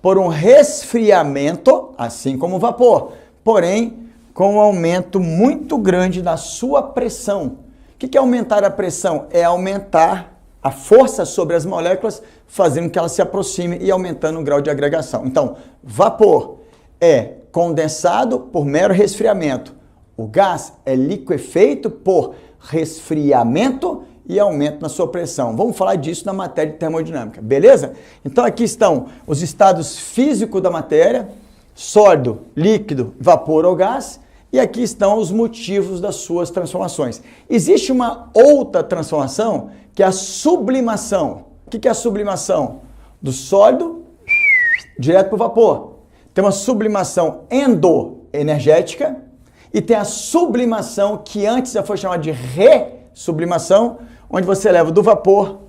Speaker 1: por um resfriamento, assim como o vapor, porém com um aumento muito grande da sua pressão. O que é aumentar a pressão? É aumentar a força sobre as moléculas, fazendo que elas se aproximem e aumentando o grau de agregação. Então, vapor é condensado por mero resfriamento. O gás é liquefeito por resfriamento e aumento na sua pressão. Vamos falar disso na matéria de termodinâmica, beleza? Então, aqui estão os estados físicos da matéria, sólido, líquido, vapor ou gás. E aqui estão os motivos das suas transformações. Existe uma outra transformação, que é a sublimação. O que é a sublimação? Do sólido direto para o vapor. Tem uma sublimação endoenergética e tem a sublimação que antes já foi chamada de sublimação, onde você leva do vapor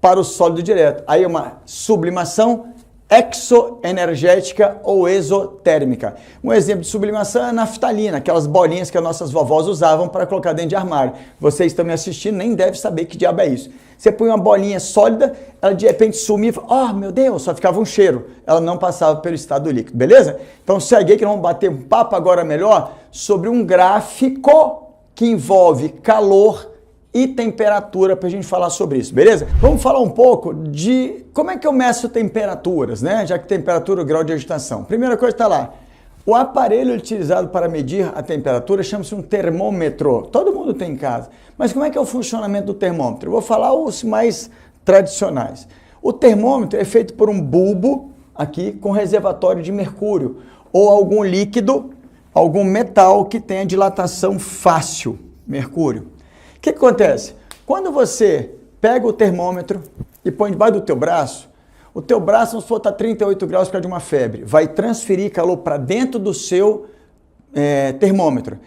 Speaker 1: para o sólido direto. Aí é uma sublimação exoenergética ou exotérmica. Um exemplo de sublimação é a naftalina, aquelas bolinhas que as nossas vovós usavam para colocar dentro de armário. Vocês estão me assistindo, nem devem saber que diabo é isso. Você põe uma bolinha sólida, ela de repente sumia, oh meu Deus, só ficava um cheiro. Ela não passava pelo estado líquido, beleza? Então segue aí que nós vamos bater um papo agora melhor sobre um gráfico que envolve calor e temperatura para a gente falar sobre isso, beleza? Vamos falar um pouco de como é que eu meço temperaturas, né? Já que temperatura é o grau de agitação. Primeira coisa está lá. O aparelho utilizado para medir a temperatura chama-se um termômetro. Todo mundo tem em casa. Mas como é que é o funcionamento do termômetro? Eu vou falar os mais tradicionais. O termômetro é feito por um bulbo aqui com reservatório de mercúrio ou algum líquido, algum metal que tenha dilatação fácil, mercúrio. O que acontece? Quando você pega o termômetro e põe debaixo do teu braço, o teu braço, vamos supor, está 38 graus por causa de uma febre, vai transferir calor para dentro do seu termômetro.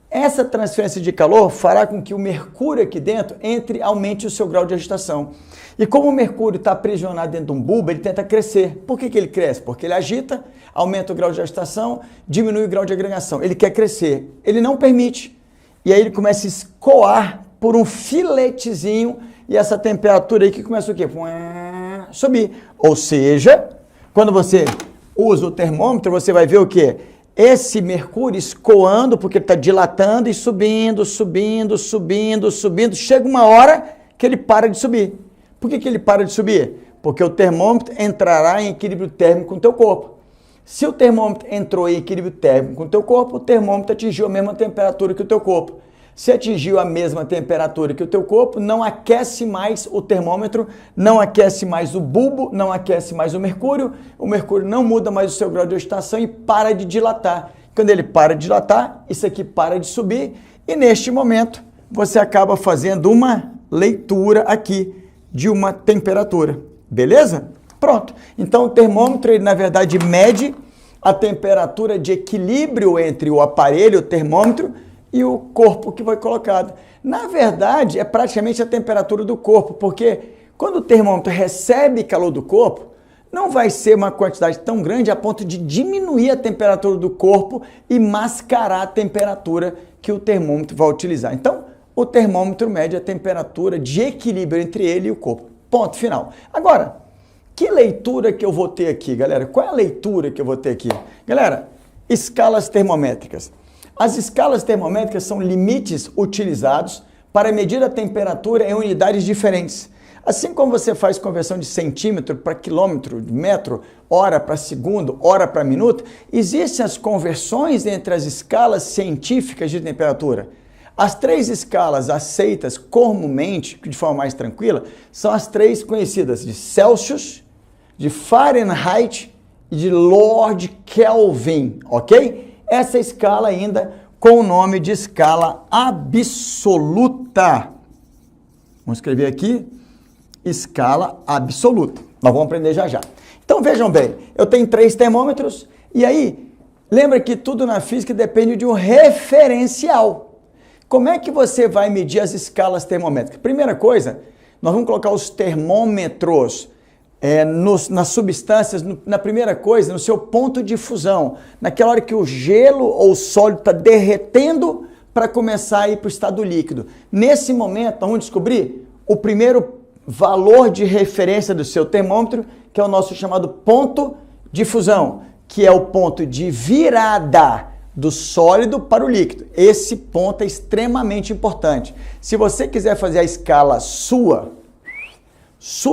Speaker 1: Essa transferência de calor fará com que o mercúrio aqui dentro aumente o seu grau de agitação. E como o mercúrio está aprisionado dentro de um bulbo, ele tenta crescer. Por que ele cresce? Porque ele agita, aumenta o grau de agitação, diminui o grau de agregação. Ele quer crescer. Ele não permite. E aí ele começa a escoar por um filetezinho e essa temperatura aí que começa o quê? Subir. Ou seja, quando você usa o termômetro, você vai ver o quê? Esse mercúrio escoando, porque ele está dilatando e subindo, subindo, subindo, subindo. Chega uma hora que ele para de subir. Por que ele para de subir? Porque o termômetro entrará em equilíbrio térmico com o teu corpo. Se o termômetro entrou em equilíbrio térmico com o teu corpo, o termômetro atingiu a mesma temperatura que o teu corpo. Se atingiu a mesma temperatura que o teu corpo, não aquece mais o termômetro, não aquece mais o bulbo, não aquece mais o mercúrio não muda mais o seu grau de agitação e para de dilatar. Quando ele para de dilatar, isso aqui para de subir e neste momento você acaba fazendo uma leitura aqui de uma temperatura, beleza? Pronto. Então o termômetro, ele na verdade mede a temperatura de equilíbrio entre o aparelho, o termômetro, e o corpo que foi colocado. Na verdade, é praticamente a temperatura do corpo, porque quando o termômetro recebe calor do corpo, não vai ser uma quantidade tão grande a ponto de diminuir a temperatura do corpo e mascarar a temperatura que o termômetro vai utilizar. Então, o termômetro mede a temperatura de equilíbrio entre ele e o corpo. Ponto final. Agora, que leitura que eu vou ter aqui, galera? Qual é a leitura que eu vou ter aqui? Galera, escalas termométricas. As escalas termométricas são limites utilizados para medir a temperatura em unidades diferentes. Assim como você faz conversão de centímetro para quilômetro, metro, hora para segundo, hora para minuto, existem as conversões entre as escalas científicas de temperatura. As três escalas aceitas comumente, de forma mais tranquila, são as três conhecidas de Celsius, de Fahrenheit e de Lord Kelvin, ok? Essa escala ainda com o nome de escala absoluta. Vamos escrever aqui, escala absoluta. Nós vamos aprender já já. Então vejam bem, eu tenho 3 termômetros e aí, lembra que tudo na física depende de um referencial. Como é que você vai medir as escalas termométricas? Primeira coisa, nós vamos colocar os termômetros nas substâncias, na primeira coisa, no seu ponto de fusão, naquela hora que o gelo ou o sólido está derretendo para começar a ir para o estado líquido. Nesse momento, vamos descobrir o primeiro valor de referência do seu termômetro, que é o nosso chamado ponto de fusão, que é o ponto de virada do sólido para o líquido. Esse ponto é extremamente importante. Se você quiser fazer a escala sua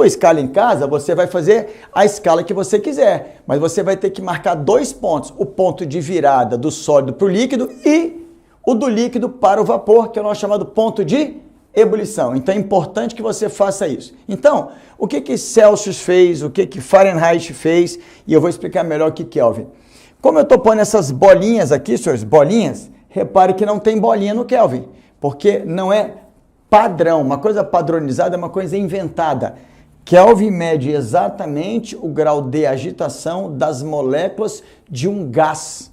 Speaker 1: escala em casa, você vai fazer a escala que você quiser, mas você vai ter que marcar 2 pontos, o ponto de virada do sólido para o líquido e o do líquido para o vapor, que é o nosso chamado ponto de ebulição. Então é importante que você faça isso. Então, o que Celsius fez, o que Fahrenheit fez, e eu vou explicar melhor o que Kelvin. Como eu estou pondo essas bolinhas aqui, senhores, bolinhas, repare que não tem bolinha no Kelvin, porque não é padrão, uma coisa padronizada é uma coisa inventada. Kelvin mede exatamente o grau de agitação das moléculas de um gás,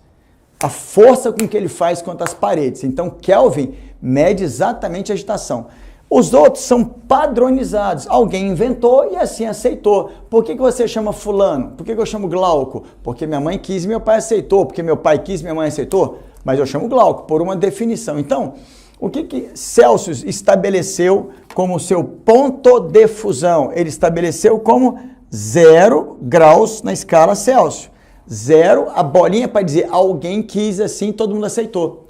Speaker 1: a força com que ele faz contra as paredes. Então, Kelvin mede exatamente a agitação. Os outros são padronizados. Alguém inventou e assim aceitou. Por que você chama fulano? Por que eu chamo Glauco? Porque minha mãe quis e meu pai aceitou. Porque meu pai quis e minha mãe aceitou. Mas eu chamo Glauco por uma definição. Então, o que Celsius estabeleceu como seu ponto de fusão? Ele estabeleceu como 0 graus na escala Celsius. 0, a bolinha para dizer alguém quis assim, todo mundo aceitou.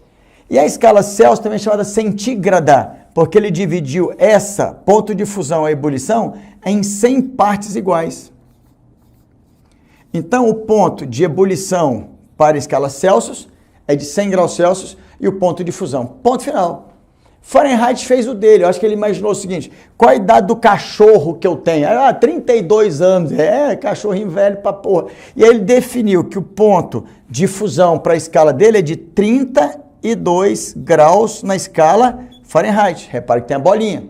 Speaker 1: E a escala Celsius também é chamada centígrada, porque ele dividiu essa ponto de fusão, a ebulição, em 100 partes iguais. Então, o ponto de ebulição para a escala Celsius é de 100 graus Celsius e o ponto de fusão. Ponto final. Fahrenheit fez o dele. Eu acho que ele imaginou o seguinte: qual a idade do cachorro que eu tenho? 32 anos. Cachorrinho velho pra porra. E aí ele definiu que o ponto de fusão para a escala dele é de 32 graus na escala Fahrenheit. Repare que tem a bolinha.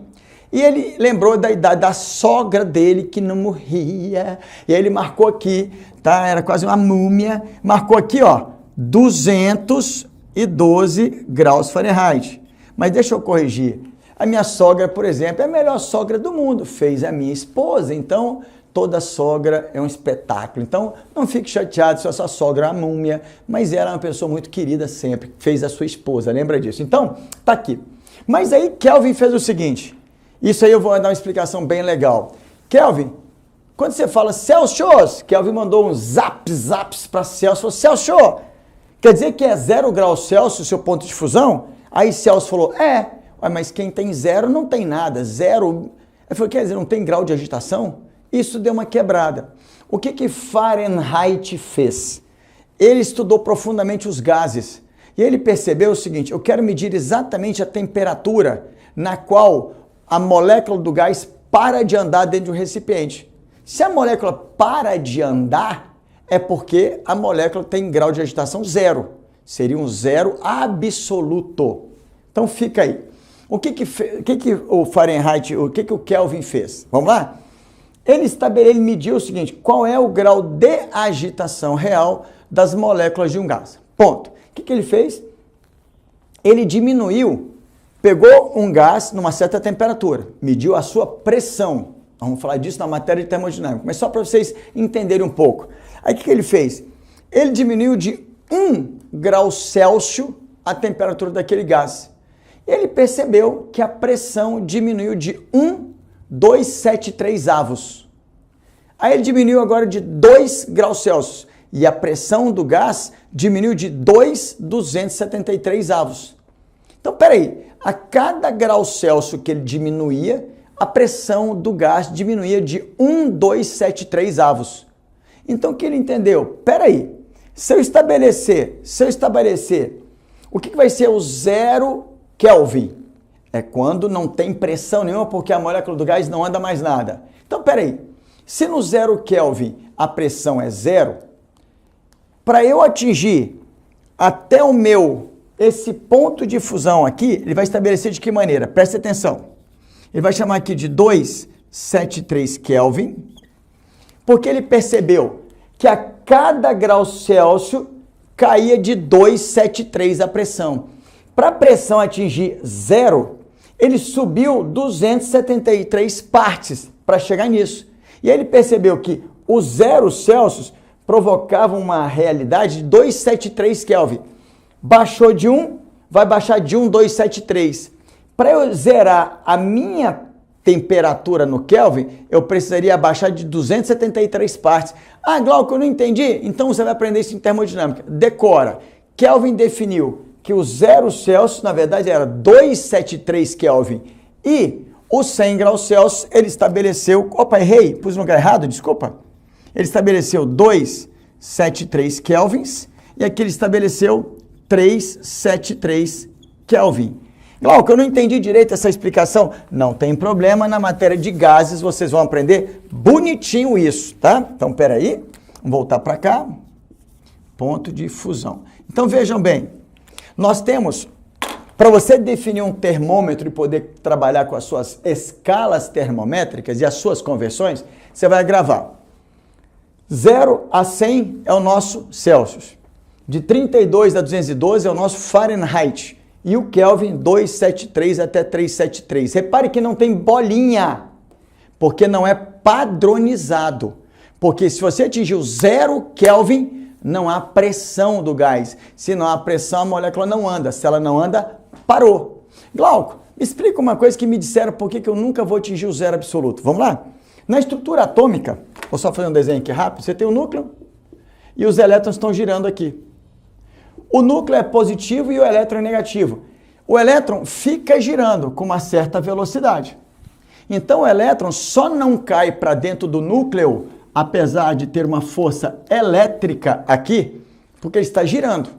Speaker 1: E ele lembrou da idade da sogra dele, que não morria. E aí ele marcou aqui, tá? Era quase uma múmia. Marcou aqui, ó, 212 graus Fahrenheit. Mas deixa eu corrigir. A minha sogra, por exemplo, é a melhor sogra do mundo. Fez a minha esposa. Então, toda sogra é um espetáculo. Então, não fique chateado se a sua sogra é uma múmia. Mas ela é uma pessoa muito querida sempre. Fez a sua esposa, lembra disso? Então, tá aqui. Mas aí, Kelvin fez o seguinte. Isso aí eu vou dar uma explicação bem legal. Kelvin, quando você fala Celsius, Kelvin mandou um zaps para Celsius. Celsius, quer dizer que é 0 graus Celsius o seu ponto de fusão? Aí Celsius falou, mas quem tem 0 não tem nada, 0. Eu falei, quer dizer, não tem grau de agitação? Isso deu uma quebrada. O que Fahrenheit fez? Ele estudou profundamente os gases e ele percebeu o seguinte: eu quero medir exatamente a temperatura na qual a molécula do gás para de andar dentro de um recipiente. Se a molécula para de andar, é porque a molécula tem grau de agitação 0. Seria um 0 absoluto. Então fica aí. O que o Fahrenheit, o que o Kelvin fez? Vamos lá? Ele mediu o seguinte: qual é o grau de agitação real das moléculas de um gás? Ponto. O que ele fez? Ele pegou um gás numa certa temperatura, mediu a sua pressão. Vamos falar disso na matéria de termodinâmica, mas só para vocês entenderem um pouco. Aí o que ele fez? Ele diminuiu de 1 grau Celsius a temperatura daquele gás. Ele percebeu que a pressão diminuiu de 1,273 avos. Aí ele diminuiu agora de 2 graus Celsius e a pressão do gás diminuiu de 2,273 avos. Então, peraí, a cada grau Celsius que ele diminuía, a pressão do gás diminuía de 1,273 avos. Então, o que ele entendeu? Peraí, se eu estabelecer, o que vai ser o 0 Kelvin? É quando não tem pressão nenhuma, porque a molécula do gás não anda mais nada. Então, peraí, se no 0 Kelvin a pressão é 0, para eu atingir até esse ponto de fusão aqui, ele vai estabelecer de que maneira? Preste atenção. Ele vai chamar aqui de 273 Kelvin, porque ele percebeu que a cada grau Celsius caía de 273 a pressão. Para a pressão atingir 0, ele subiu 273 partes para chegar nisso. E aí ele percebeu que o 0 Celsius provocava uma realidade de 273 Kelvin. Baixou de 1, vai baixar de 1,273. Para eu zerar a minha temperatura no Kelvin, eu precisaria abaixar de 273 partes. Ah, Glauco, eu não entendi. Então você vai aprender isso em termodinâmica. Decora. Kelvin definiu que o 0 Celsius, na verdade, era 273 Kelvin. E os 100 graus Celsius, ele estabeleceu... Opa, errei, pus no lugar errado, desculpa. Ele estabeleceu 273 Kelvins e aqui ele estabeleceu 373 Kelvin. Glauco, eu não entendi direito essa explicação. Não tem problema, na matéria de gases vocês vão aprender bonitinho isso, tá? Então, peraí, vamos voltar para cá. Ponto de fusão. Então, vejam bem, nós temos, para você definir um termômetro e poder trabalhar com as suas escalas termométricas e as suas conversões, você vai gravar. 0 a 100 é o nosso Celsius. De 32 a 212 é o nosso Fahrenheit. E o Kelvin 273 até 373. Repare que não tem bolinha, porque não é padronizado. Porque se você atingir o 0 Kelvin, não há pressão do gás. Se não há pressão, a molécula não anda. Se ela não anda, parou. Glauco, me explica uma coisa que me disseram por que eu nunca vou atingir o 0 absoluto. Vamos lá? Na estrutura atômica, vou só fazer um desenho aqui rápido, você tem o núcleo e os elétrons estão girando aqui. O núcleo é positivo e o elétron é negativo. O elétron fica girando com uma certa velocidade. Então o elétron só não cai para dentro do núcleo, apesar de ter uma força elétrica aqui, porque ele está girando.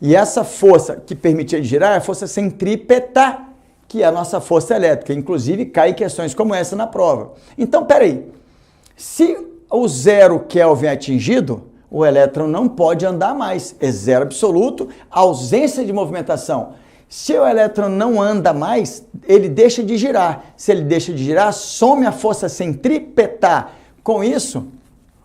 Speaker 1: E essa força que permite ele girar é a força centrípeta, que é a nossa força elétrica. Inclusive, cai questões como essa na prova. Então, peraí. Se o 0 Kelvin é atingido, o elétron não pode andar mais. É 0 absoluto, ausência de movimentação. Se o elétron não anda mais, ele deixa de girar. Se ele deixa de girar, some a força centrípeta. Com isso,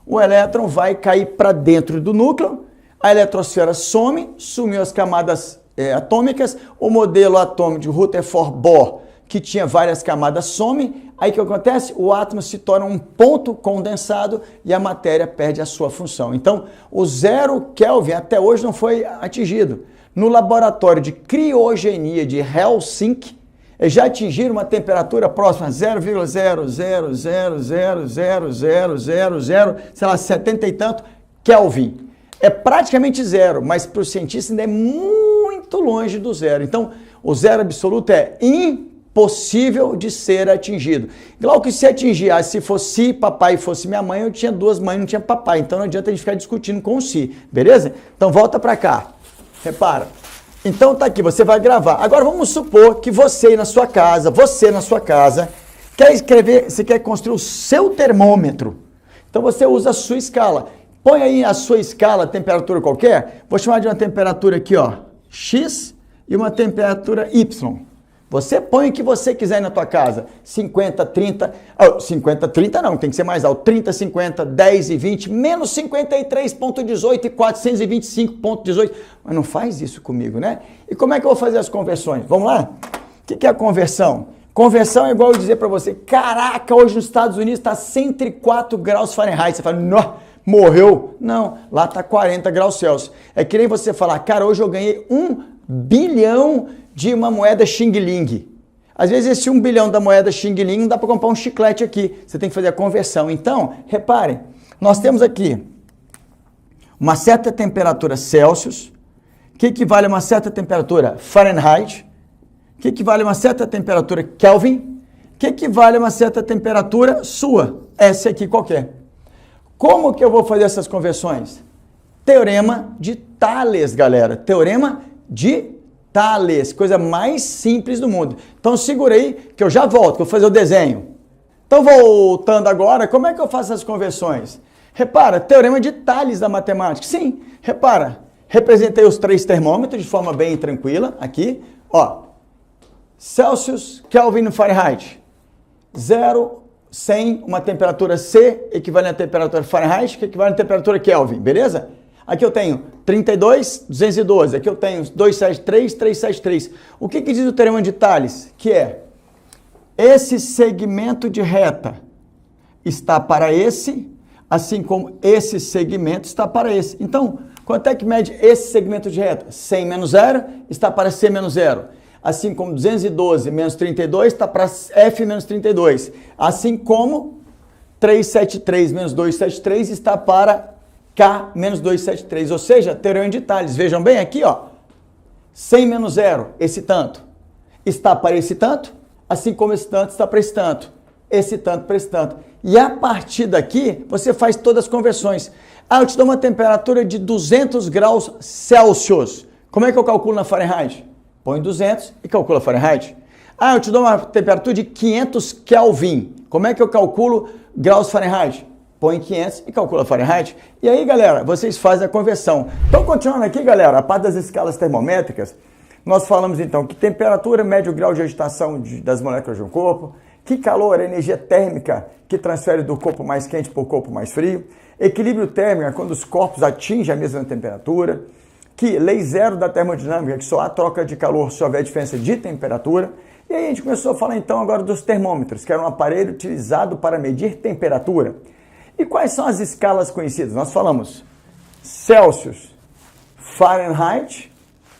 Speaker 1: o elétron vai cair para dentro do núcleo, a eletrosfera some, sumiu as camadas atômicas, o modelo atômico de Rutherford-Bohr, que tinha várias camadas, some. Aí o que acontece? O átomo se torna um ponto condensado e a matéria perde a sua função. Então, o 0 Kelvin até hoje não foi atingido. No laboratório de criogenia de Helsinki, eles já atingiram uma temperatura próxima a 0,000000000, sei lá, 70 e tanto Kelvin. É praticamente zero, mas para o cientista ainda é muito longe do zero. Então, o 0 absoluto é impossível de ser atingido. Claro que se atingir, se fosse papai fosse minha mãe, eu tinha 2 mães, não tinha papai. Então não adianta a gente ficar discutindo com o si, beleza? Então volta para cá. Repara. Então tá aqui, você vai gravar. Agora vamos supor que você na sua casa, quer escrever, você quer construir o seu termômetro. Então você usa a sua escala. Põe aí a sua escala, temperatura qualquer. Vou chamar de uma temperatura aqui, ó, X e uma temperatura Y. Você põe o que você quiser na tua casa. 50, 30, 50, 30 não, tem que ser mais alto. 30, 50, 10 e 20, menos 53,18 e 425,18. Mas não faz isso comigo, né? E como é que eu vou fazer as conversões? Vamos lá? O que é a conversão? Conversão é igual eu dizer para você, caraca, hoje nos Estados Unidos está 104 graus Fahrenheit. Você fala, não, morreu? Não, lá está 40 graus Celsius. É que nem você falar, cara, hoje eu ganhei 1 bilhão de uma moeda Xing Ling. Às vezes esse 1 bilhão da moeda Xing Ling não dá para comprar um chiclete aqui. Você tem que fazer a conversão. Então, reparem, nós temos aqui uma certa temperatura Celsius, que equivale a uma certa temperatura Fahrenheit, que equivale a uma certa temperatura Kelvin, que equivale a uma certa temperatura sua, essa aqui qualquer. Como que eu vou fazer essas conversões? Teorema de Thales, galera. Teorema de Thales, coisa mais simples do mundo. Então segura aí que eu já volto, que eu vou fazer o desenho. Então voltando agora, como é que eu faço as conversões? Repara, teorema de Thales da matemática. Sim, repara, representei os 3 termômetros de forma bem tranquila, aqui, ó. Celsius, Kelvin e Fahrenheit. 0, 100, uma temperatura C, equivalente à temperatura Fahrenheit, que equivale à temperatura Kelvin, beleza? Aqui eu tenho 32, 212. Aqui eu tenho 273, 373. O que diz o teorema de Thales? Que é, esse segmento de reta está para esse, assim como esse segmento está para esse. Então, quanto é que mede esse segmento de reta? 100 menos 0 está para C menos 0. Assim como 212 menos 32 está para F menos 32. Assim como 373 menos 273 está para K menos 273, ou seja, teorema de Thales. Vejam bem aqui, ó, 100 menos 0, esse tanto, está para esse tanto, assim como esse tanto está para esse tanto para esse tanto. E a partir daqui, você faz todas as conversões. Eu te dou uma temperatura de 200 graus Celsius. Como é que eu calculo na Fahrenheit? Põe 200 e calcula Fahrenheit. Eu te dou uma temperatura de 500 Kelvin. Como é que eu calculo graus Fahrenheit? Põe 500 e calcula Fahrenheit. E aí, galera, vocês fazem a conversão. Então, continuando aqui, galera, a parte das escalas termométricas, nós falamos, então, que temperatura mede o grau de agitação das moléculas de um corpo, que calor é a energia térmica que transfere do corpo mais quente para o corpo mais frio, equilíbrio térmico é quando os corpos atingem a mesma temperatura, que lei zero da termodinâmica, que só há troca de calor se houver diferença de temperatura. E aí a gente começou a falar então agora dos termômetros, que era um aparelho utilizado para medir temperatura. E quais são as escalas conhecidas? Nós falamos Celsius, Fahrenheit,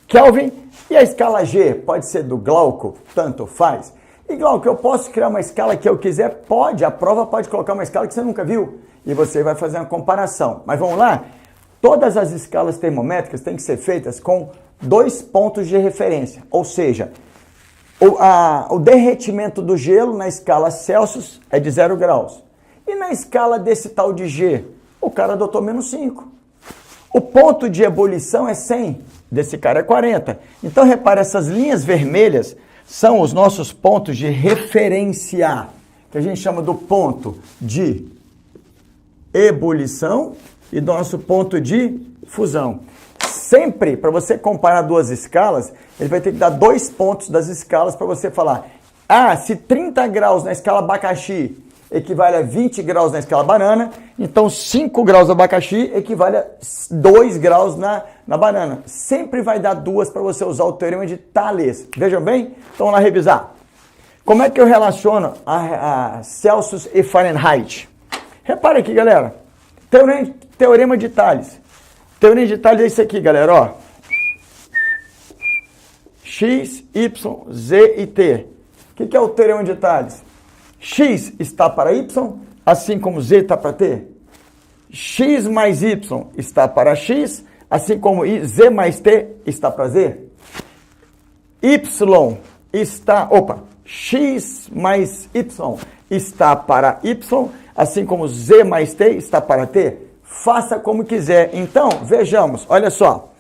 Speaker 1: Kelvin e a escala G, pode ser do Glauco, tanto faz. E Glauco, eu posso criar uma escala que eu quiser? Pode, a prova pode colocar uma escala que você nunca viu e você vai fazer uma comparação. Mas vamos lá? Todas as escalas termométricas têm que ser feitas com 2 pontos de referência, ou seja, o derretimento do gelo na escala Celsius é de 0 graus. E na escala desse tal de G, o cara adotou menos 5. O ponto de ebulição é 100, desse cara é 40. Então, repare, essas linhas vermelhas são os nossos pontos de referência, que a gente chama do ponto de ebulição e do nosso ponto de fusão. Sempre, para você comparar duas escalas, ele vai ter que dar 2 pontos das escalas para você falar, se 30 graus na escala abacaxi equivale a 20 graus na escala banana, então 5 graus do abacaxi equivale a 2 graus na banana. Sempre vai dar 2 para você usar o teorema de Thales. Vejam bem? Então vamos lá revisar. Como é que eu relaciono a Celsius e Fahrenheit? Repare aqui, galera. Teorema de Thales. Teorema de Thales é isso aqui, galera. Ó. X, Y, Z e T. O que é o teorema de Thales? X está para Y, assim como Z está para T. X mais Y está para X, assim como Z mais T está para Z. X mais Y está para Y, assim como Z mais T está para T. Faça como quiser. Então, vejamos, olha só.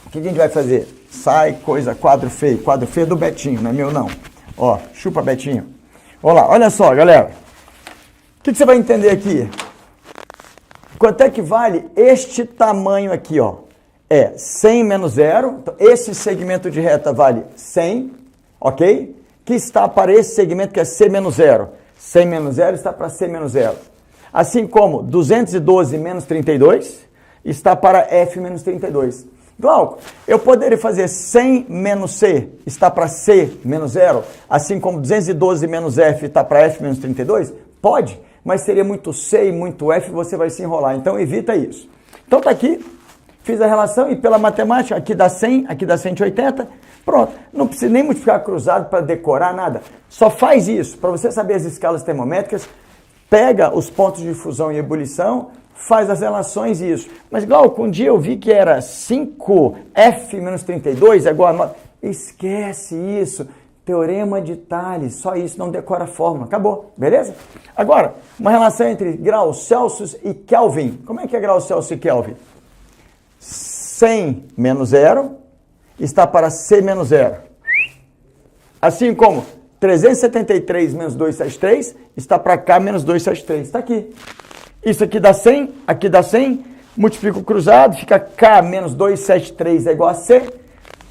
Speaker 1: O que a gente vai fazer? Sai, coisa, quadro feio. Quadro feio do Betinho, não é meu não. Ó, chupa Betinho. Olá, olha só, galera. O que você vai entender aqui? Quanto é que vale este tamanho aqui, ó? É 100 menos 0. Então, esse segmento de reta vale 100, ok? Que está para esse segmento que é C menos 0. 100 menos 0 está para C menos 0. Assim como 212 menos 32 está para F menos 32. Glauco, eu poderia fazer 100 menos C está para C menos 0, assim como 212 menos F está para F menos 32? Pode, mas seria muito C e muito F, você vai se enrolar. Então, evita isso. Então, tá aqui, fiz a relação e pela matemática, aqui dá 100, aqui dá 180. Pronto, não precisa nem multiplicar cruzado para decorar nada. Só faz isso, para você saber as escalas termométricas, pega os pontos de fusão e ebulição, faz as relações e isso. Mas, Glauco, um dia eu vi que era 5F menos 32 é igual a 9. Esquece isso. Teorema de Thales. Só isso, não decora a fórmula. Acabou, beleza? Agora, uma relação entre graus Celsius e Kelvin. Como é que é grau Celsius e Kelvin? 100 menos 0 está para C menos 0. Assim como 373 menos 273 está para K menos 273. Está aqui. Isso aqui dá 100, aqui dá 100, multiplica o cruzado, fica K menos 273 é igual a C,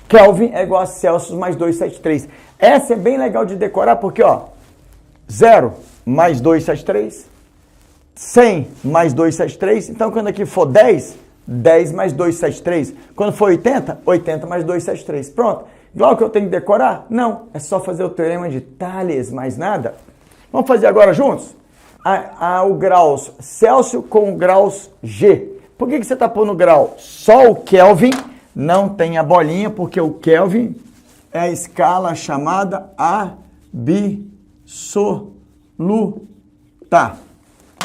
Speaker 1: Kelvin é igual a Celsius mais 273. Essa é bem legal de decorar porque, ó, 0 mais 273, 100 mais 273, então quando aqui for 10, 10 mais 273. Quando for 80, 80 mais 273. Pronto. Igual que eu tenho que decorar? Não, é só fazer o teorema de Thales, mais nada. Vamos fazer agora juntos? O graus Celsius com o graus G. Por que você está pondo grau? Só o Kelvin não tem a bolinha, porque o Kelvin é a escala chamada absoluta.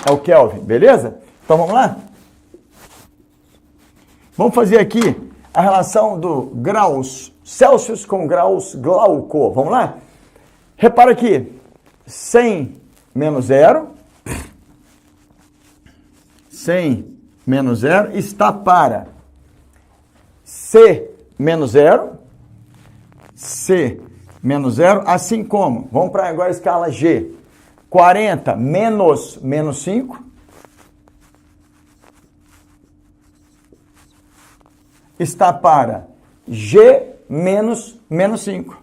Speaker 1: É o Kelvin, beleza? Então vamos lá? Vamos fazer aqui a relação do graus Celsius com graus Glauco. Vamos lá? Repara aqui, 100 menos 0... 100 menos 0 está para C menos 0, C menos 0, assim como, vamos para agora a escala G, 40 menos 5, está para G menos 5.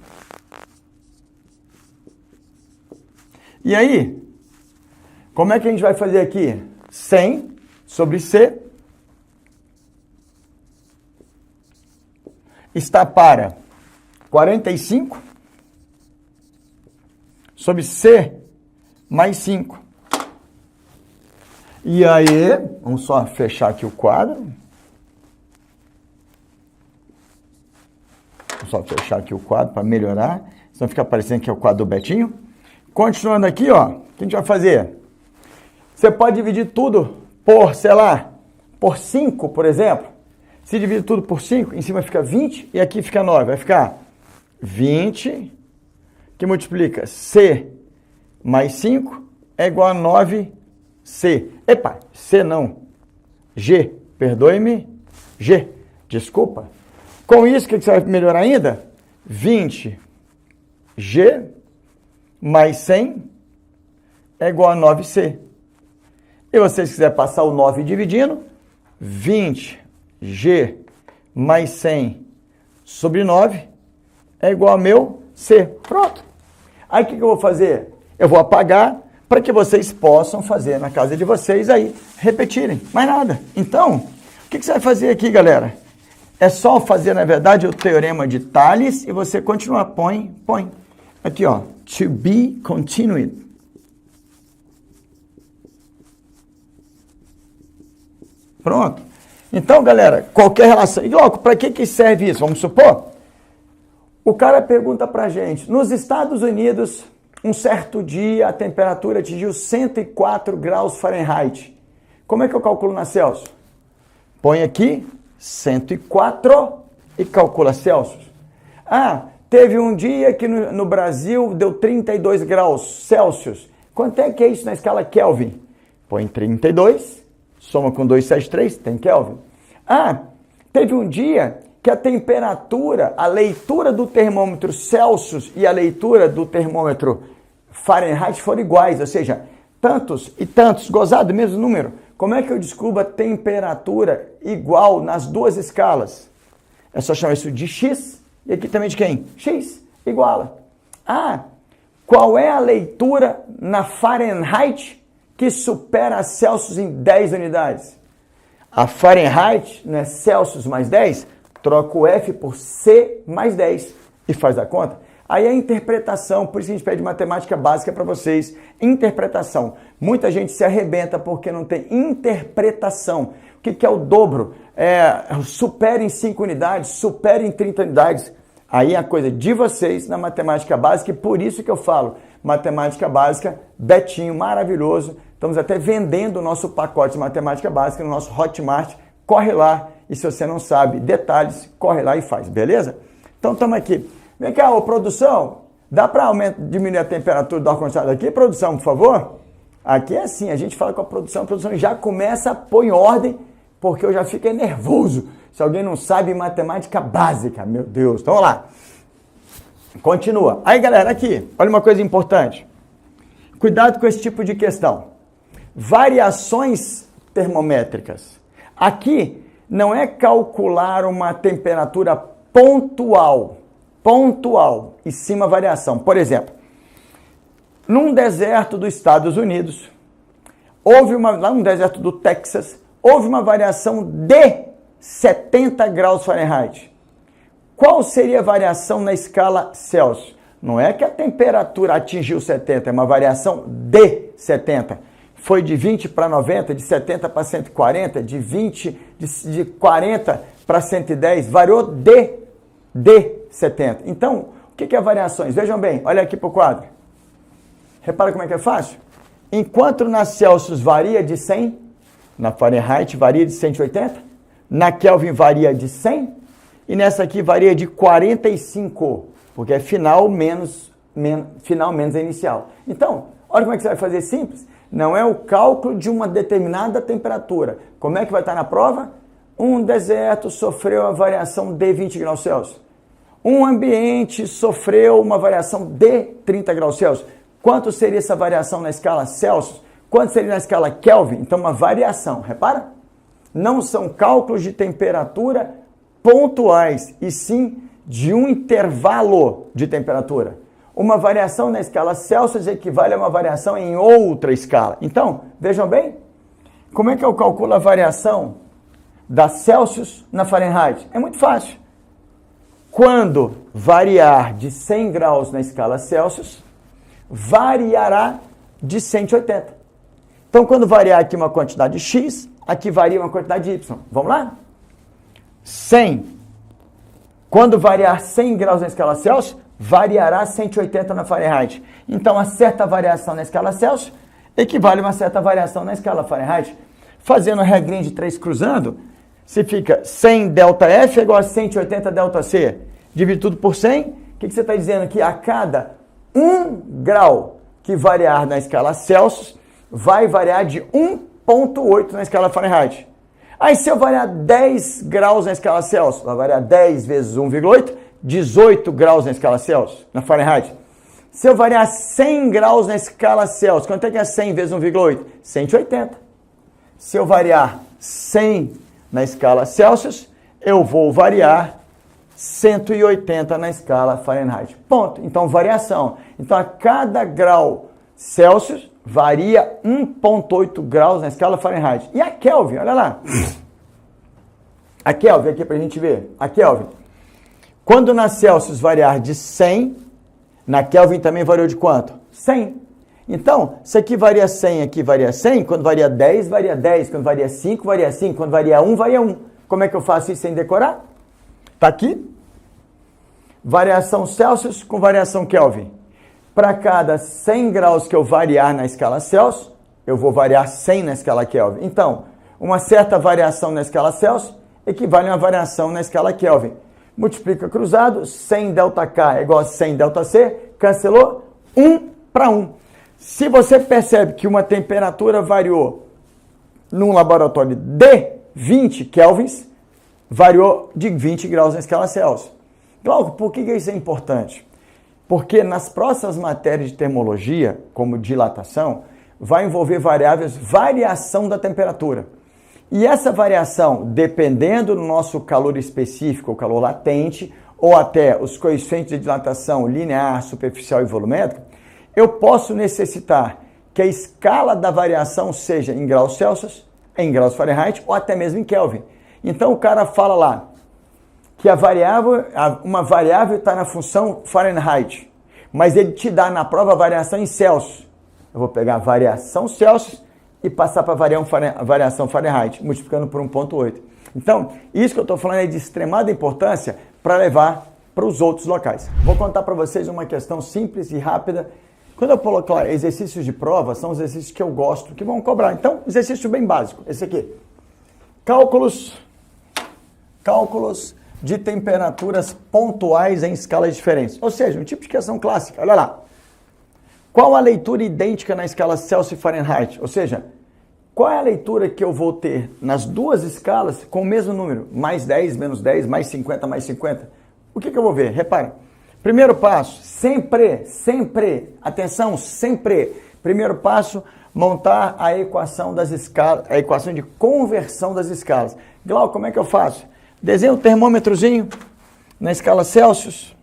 Speaker 1: E aí, como é que a gente vai fazer aqui? 100 sobre C está para 45 sobre C mais 5. E aí, vamos só fechar aqui o quadro. Vou só fechar aqui o quadro para melhorar. Senão fica parecendo que é o quadro do Betinho. Continuando aqui, ó. O que a gente vai fazer? Você pode dividir tudo por, sei lá, por 5, por exemplo. Se divide tudo por 5, em cima fica 20 e aqui fica 9. Vai ficar 20, que multiplica C mais 5 é igual a 9C. Epa, C não. G, perdoe-me. G, desculpa. Com isso, o que você vai melhorar ainda? 20G mais 100 é igual a 9C. E vocês quiserem passar o 9 dividindo, 20G mais 100 sobre 9 é igual a meu C. Pronto. Aí o que eu vou fazer? Eu vou apagar para que vocês possam fazer na casa de vocês aí, repetirem. Mais nada. Então, o que você vai fazer aqui, galera? É só fazer, na verdade, o teorema de Tales e você continuar. Põe. Aqui, ó. To be continued. Pronto. Então, galera, qualquer relação... E logo, para que serve isso? Vamos supor? O cara pergunta pra gente, nos Estados Unidos, um certo dia a temperatura atingiu 104 graus Fahrenheit. Como é que eu calculo na Celsius? Põe aqui 104 e calcula Celsius. Ah, teve um dia que no Brasil deu 32 graus Celsius. Quanto é que é isso na escala Kelvin? Põe 32, soma com 273, tem Kelvin. Ah, teve um dia que a temperatura, a leitura do termômetro Celsius e a leitura do termômetro Fahrenheit foram iguais, ou seja, tantos e tantos, gozado, mesmo número. Como é que eu descubro a temperatura igual nas duas escalas? É só chamar isso de X, e aqui também de quem? X, iguala. Ah, qual é a leitura na Fahrenheit que supera a Celsius em 10 unidades? A Fahrenheit, não é Celsius mais 10? Troca o F por C mais 10 e faz a conta. Aí a interpretação, por isso que a gente pede matemática básica para vocês. Interpretação. Muita gente se arrebenta porque não tem interpretação. O que é o dobro? Supera em 5 unidades, supera em 30 unidades. Aí é a coisa de vocês na matemática básica e por isso que eu falo. Matemática básica, Betinho, maravilhoso. Estamos até vendendo o nosso pacote de matemática básica no nosso Hotmart. Corre lá e se você não sabe detalhes, corre lá e faz, beleza? Então estamos aqui. Vem cá, ô produção, dá para diminuir a temperatura do ar-condicionado aqui, produção, por favor? Aqui é assim, a gente fala com a produção já começa a pôr em ordem, porque eu já fico nervoso. Se alguém não sabe matemática básica, meu Deus. Então, vamos lá. Continua. Aí, galera, aqui, olha uma coisa importante. Cuidado com esse tipo de questão. Variações termométricas. Aqui não é calcular uma temperatura pontual, e sim uma variação. Por exemplo, num deserto dos Estados Unidos, lá no deserto do Texas, houve uma variação de 70 graus Fahrenheit. Qual seria a variação na escala Celsius? Não é que a temperatura atingiu 70, é uma variação de 70. Foi de 20 para 90, de 70 para 140, de 40 para 110, variou de 70. Então, o que é variações? Vejam bem, olha aqui para o quadro. Repara como é que é fácil? Enquanto na Celsius varia de 100, na Fahrenheit varia de 180, na Kelvin varia de 100 e nessa aqui varia de 45, porque é final menos a inicial. Então, olha como é que você vai fazer simples. Não é o cálculo de uma determinada temperatura. Como é que vai estar na prova? Um deserto sofreu uma variação de 20 graus Celsius. Um ambiente sofreu uma variação de 30 graus Celsius. Quanto seria essa variação na escala Celsius? Quanto seria na escala Kelvin? Então, uma variação. Repara? Não são cálculos de temperatura pontuais, e sim de um intervalo de temperatura. Uma variação na escala Celsius equivale a uma variação em outra escala. Então, vejam bem, como é que eu calculo a variação da Celsius na Fahrenheit? É muito fácil. quando variar de 100 graus na escala Celsius, variará de 180. Então, quando variar aqui uma quantidade x, aqui varia uma quantidade de y. Vamos lá? 100. Quando variar 100 graus na escala Celsius, variará 180 na Fahrenheit. Então, uma certa variação na escala Celsius equivale a uma certa variação na escala Fahrenheit. Fazendo a regrinha de 3 cruzando, se fica 100 ΔF é igual a 180 ΔC. Divide tudo por 100. O que você está dizendo? Que a cada 1 grau que variar na escala Celsius, vai variar de 1,8 na escala Fahrenheit. Aí se eu variar 10 graus na escala Celsius, vai variar 10 vezes 1,8, 18 graus na escala Celsius, na Fahrenheit. Se eu variar 100 graus na escala Celsius, quanto é que é 100 vezes 1,8? 180. Se eu variar 100 na escala Celsius, eu vou variar 180 na escala Fahrenheit. Ponto. Então, variação. Então, a cada grau Celsius, varia 1,8 graus na escala Fahrenheit. E a Kelvin, olha lá. A Kelvin, aqui pra gente ver. A Kelvin. Quando na Celsius variar de 100, na Kelvin também variou de quanto? 100. Então, se aqui varia 100, aqui varia 100, quando varia 10, varia 10. Quando varia 5, varia 5. Quando varia 1, varia 1. Como é que eu faço isso sem decorar? Tá aqui. Variação Celsius com variação Kelvin. Para cada 100 graus que eu variar na escala Celsius, eu vou variar 100 na escala Kelvin. Então, uma certa variação na escala Celsius equivale a uma variação na escala Kelvin. Multiplica cruzado, 100 ΔK é igual a 100 ΔC, cancelou, 1 para 1. Se você percebe que uma temperatura variou num laboratório de 20 kelvins, variou de 20 graus na escala Celsius. Glauco, por que isso é importante? Porque nas próximas matérias de termologia, como dilatação, vai envolver variáveis, variação da temperatura. E essa variação, dependendo do nosso calor específico, o calor latente, ou até os coeficientes de dilatação linear, superficial e volumétrica, eu posso necessitar que a escala da variação seja em graus Celsius, em graus Fahrenheit ou até mesmo em Kelvin. Então o cara fala lá que uma variável está na função Fahrenheit, mas ele te dá na prova a variação em Celsius. Eu vou pegar a variação Celsius e passar para a variação Fahrenheit, multiplicando por 1,8. Então, isso que eu estou falando é de extremada importância para levar para os outros locais. Vou contar para vocês uma questão simples e rápida. Quando eu coloco lá exercícios de prova, são os exercícios que eu gosto, que vão cobrar. Então, exercício bem básico, esse aqui. Cálculos de temperaturas pontuais em escalas diferentes. Ou seja, um tipo de questão clássica. Olha lá. Qual a leitura idêntica na escala Celsius e Fahrenheit? Ou seja, qual é a leitura que eu vou ter nas duas escalas com o mesmo número? Mais 10, menos 10, mais 50, mais 50. O que eu vou ver? Repara. Primeiro passo, sempre, atenção, sempre. Primeiro passo, montar a equação das escalas, a equação de conversão das escalas. Glauco, como é que eu faço? Desenho o termômetrozinho na escala Celsius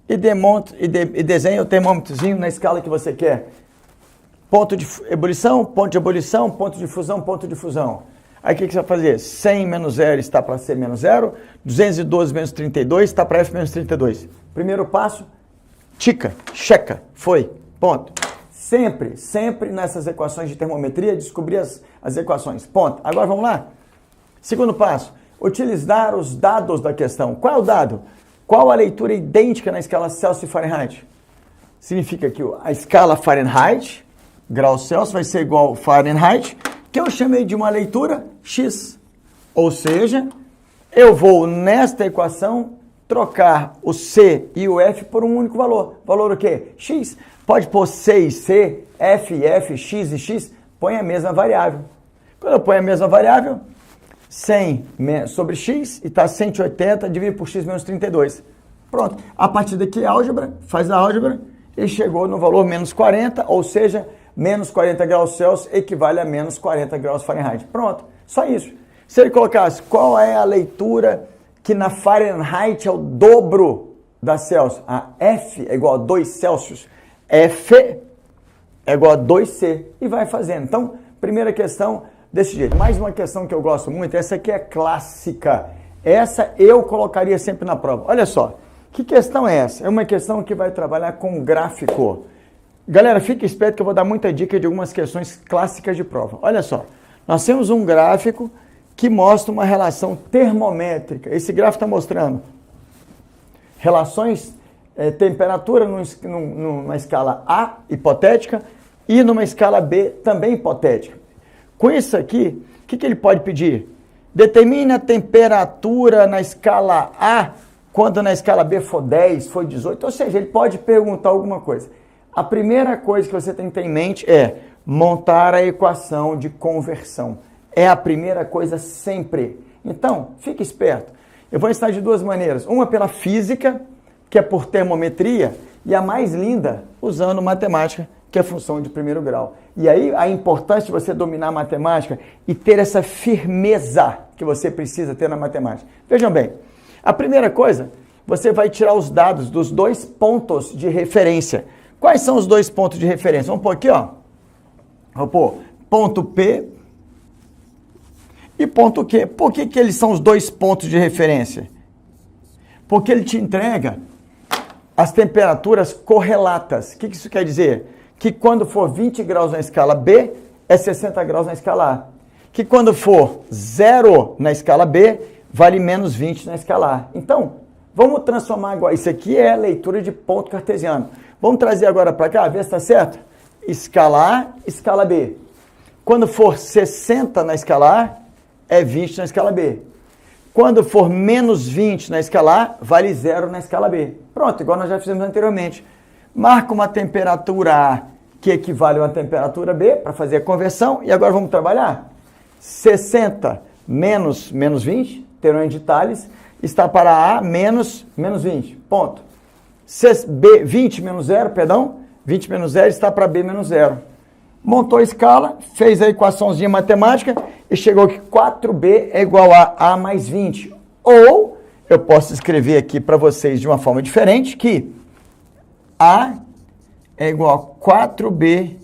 Speaker 1: e desenho o termômetrozinho na escala que você quer. Ponto de ebulição, ponto de ebulição, ponto de fusão, ponto de fusão. Aí o que você vai fazer? 100 menos 0 está para C menos 0, 212 menos 32 está para F menos 32. Primeiro passo, checa, foi, ponto. Sempre nessas equações de termometria, descobrir as equações, ponto. Agora vamos lá? Segundo passo, utilizar os dados da questão. Qual é o dado? Qual a leitura idêntica na escala Celsius e Fahrenheit? Significa que a escala Fahrenheit, graus Celsius, vai ser igual ao Fahrenheit, que eu chamei de uma leitura X. Ou seja, eu vou nesta equação trocar o C e o F por um único valor. Valor o quê? X. Pode pôr C e C, F e F, X e X, põe a mesma variável. Quando eu ponho a mesma variável, 100 sobre X e está 180, dividido por X menos 32. Pronto. A partir daqui, álgebra, faz a álgebra e chegou no valor menos 40, ou seja, menos 40 graus Celsius equivale a menos 40 graus Fahrenheit. Pronto. Só isso. Se ele colocasse qual é a leitura que na Fahrenheit é o dobro da Celsius, a F é igual a 2 Celsius, F é igual a 2C e vai fazendo. Então, primeira questão desse jeito. Mais uma questão que eu gosto muito, essa aqui é clássica, Essa eu colocaria sempre na prova. Olha só, que questão é essa? É uma questão que vai trabalhar com gráfico. Galera, fique esperto que eu vou dar muita dica de algumas questões clássicas de prova. Olha só, nós temos um gráfico que mostra uma relação termométrica. Esse gráfico está mostrando relações, temperatura numa escala A, hipotética, e numa escala B, também hipotética. Com isso aqui, o que ele pode pedir? Determine a temperatura na escala A, quando na escala B for 10, for 18, ou seja, ele pode perguntar alguma coisa. A primeira coisa que você tem que ter em mente é montar a equação de conversão. É a primeira coisa sempre. Então, fique esperto. Eu vou ensinar de duas maneiras. Uma pela física, que é por termometria, e a mais linda, usando matemática, que é função de primeiro grau. E aí, a importância de você dominar a matemática e ter essa firmeza que você precisa ter na matemática. Vejam bem, a primeira coisa, você vai tirar os dados dos dois pontos de referência. Quais são os dois pontos de referência? Vamos pôr aqui, ó. Vou pôr ponto P e ponto Q. Por que eles são os dois pontos de referência? Porque ele te entrega as temperaturas correlatas. O que isso quer dizer? Que quando for 20 graus na escala B, é 60 graus na escala A. Que quando for 0 na escala B, vale menos 20 na escala A. Então, vamos transformar agora. Isso aqui é a leitura de ponto cartesiano. Vamos trazer agora para cá, ver se está certo? Escala A, escala B. Quando for 60 na escala A, é 20 na escala B. Quando for menos 20 na escala A, vale 0 na escala B. Pronto, igual nós já fizemos anteriormente. Marca uma temperatura A que equivale a uma temperatura B para fazer a conversão. E agora vamos trabalhar. 60 menos 20, terão de Tales, está para A menos 20. Ponto. 20 menos 0, perdão, 20 menos 0 está para B menos 0. Montou a escala, fez a equaçãozinha matemática e chegou que 4B é igual a A mais 20. Ou, eu posso escrever aqui para vocês de uma forma diferente, que A é igual a 4B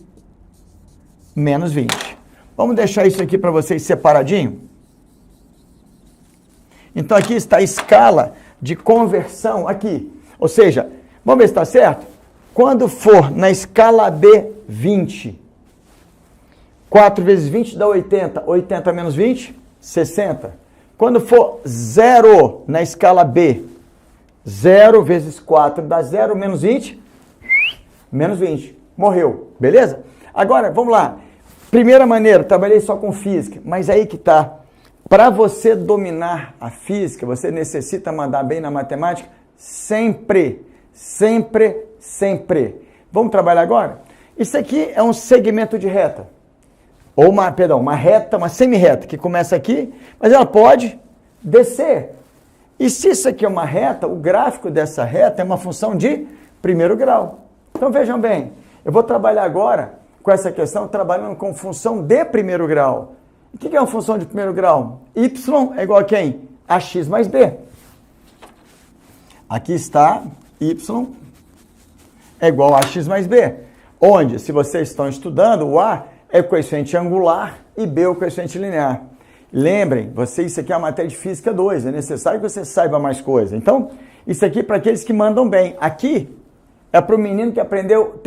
Speaker 1: menos 20. Vamos deixar isso aqui para vocês separadinho? Então, aqui está a escala de conversão aqui. Ou seja, vamos ver se está certo? Quando for na escala B, 20. 4 vezes 20 dá 80. 80 menos 20, 60. Quando for 0 na escala B, 0 vezes 4 dá 0 menos 20, menos 20. Morreu, beleza? Agora, vamos lá. Primeira maneira, trabalhei só com física, mas aí que está. Para você dominar a física, você necessita mandar bem na matemática sempre, sempre, sempre. Vamos trabalhar agora? Isso aqui é um segmento de reta. Ou uma reta, uma semi-reta, que começa aqui, mas ela pode descer. E se isso aqui é uma reta, o gráfico dessa reta é uma função de primeiro grau. Então vejam bem, eu vou trabalhar agora com essa questão, trabalhando com função de primeiro grau. O que é uma função de primeiro grau? Y é igual a quem? AX mais B. Aqui está Y é igual a AX mais B. Onde, se vocês estão estudando, o A é o coeficiente angular e B é o coeficiente linear. Lembrem, isso aqui é a matéria de Física 2, é necessário que você saiba mais coisas. Então, isso aqui é para aqueles que mandam bem. Aqui é para o menino que aprendeu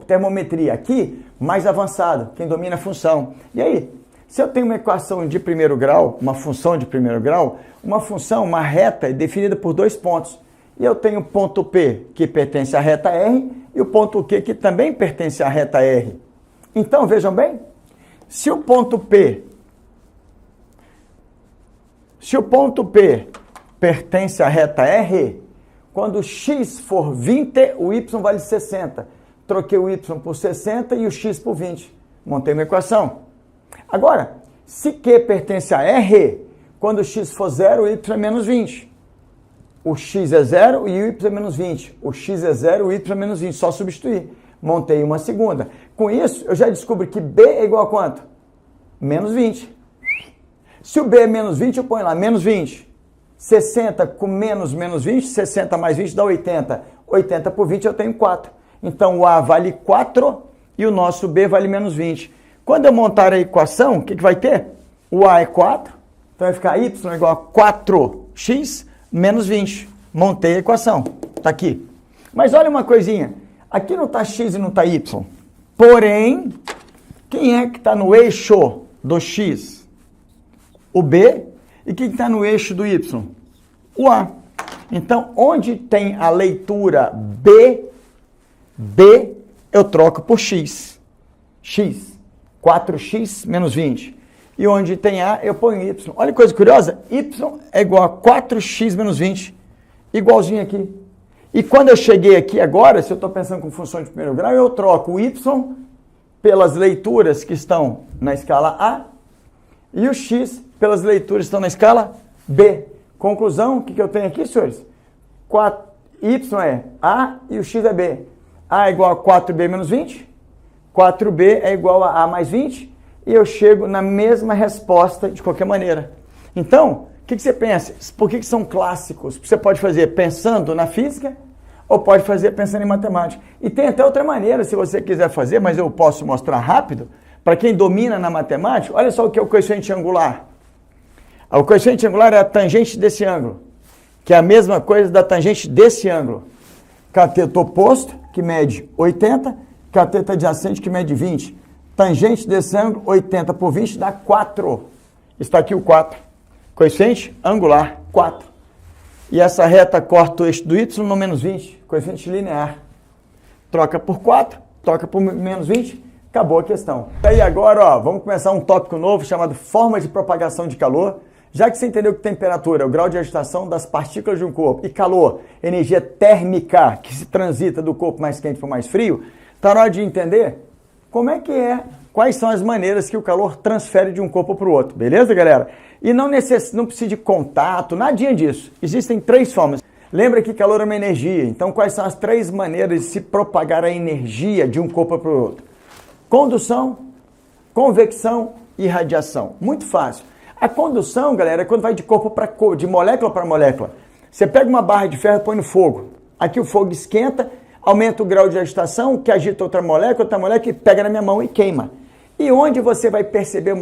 Speaker 1: termometria. Aqui, mais avançado, quem domina a função. E aí, se eu tenho uma equação de primeiro grau, uma função de primeiro grau, uma reta é definida por dois pontos. E eu tenho o ponto P, que pertence à reta R, e o ponto Q, que também pertence à reta R. Então, vejam bem, se o ponto P pertence à reta R, quando x for 20, o y vale 60. Troquei o y por 60 e o x por 20. Montei uma equação. Agora, se Q pertence a R, quando x for 0, o y é menos 20. O x é 0 e o y é menos 20. O x é 0 e o y é menos 20. Só substituir. Montei uma segunda. Com isso, eu já descobri que B é igual a quanto? Menos 20. Se o B é menos 20, eu ponho lá menos 20. 60 com menos 20, 60 mais 20 dá 80. 80 por 20 eu tenho 4. Então o A vale 4 e o nosso B vale menos 20. Quando eu montar a equação, o que vai ter? O A é 4, então vai ficar Y igual a 4 x menos 20. Montei a equação. Está aqui. Mas olha uma coisinha. Aqui não está x e não está y. Porém, quem é que está no eixo do x? O b. E quem está no eixo do y? O a. Então, onde tem a leitura b, eu troco por x. X. 4x menos 20. E onde tem a, eu ponho y. Olha que coisa curiosa. Y é igual a 4x menos 20. Igualzinho aqui. E quando eu cheguei aqui agora, se eu estou pensando com função de primeiro grau, eu troco o y pelas leituras que estão na escala A e o x pelas leituras que estão na escala B. Conclusão, o que eu tenho aqui, senhores? Y é A e o x é B. A é igual a 4b menos 20, 4b é igual a mais 20, e eu chego na mesma resposta de qualquer maneira. Então, o que você pensa? Por que são clássicos? Você pode fazer pensando na física ou pode fazer pensando em matemática. E tem até outra maneira, se você quiser fazer, mas eu posso mostrar rápido. Para quem domina na matemática, olha só o que é o coeficiente angular. O coeficiente angular é a tangente desse ângulo, que é a mesma coisa da tangente desse ângulo. Cateto oposto, que mede 80, cateto adjacente, que mede 20. Tangente desse ângulo, 80 por 20, dá 4. Está aqui o 4. Coeficiente angular, 4. E essa reta corta o eixo do y no menos 20. Coeficiente linear. Troca por 4, troca por menos 20, acabou a questão. E agora, ó, vamos começar um tópico novo chamado forma de propagação de calor. Já que você entendeu que temperatura é o grau de agitação das partículas de um corpo e calor, energia térmica que se transita do corpo mais quente para o mais frio, está na hora de entender como é que é, quais são as maneiras que o calor transfere de um corpo para o outro, beleza, galera? E não precisa de contato, nadinha disso. Existem 3 formas. Lembra que calor é uma energia, então quais são as 3 maneiras de se propagar a energia de um corpo para o outro? Condução, convecção e radiação. Muito fácil. A condução, galera, é quando vai de corpo para corpo, de molécula para molécula. Você pega uma barra de ferro e põe no fogo. Aqui o fogo esquenta, aumenta o grau de agitação, que agita outra molécula e pega na minha mão e queima. E onde você vai perceber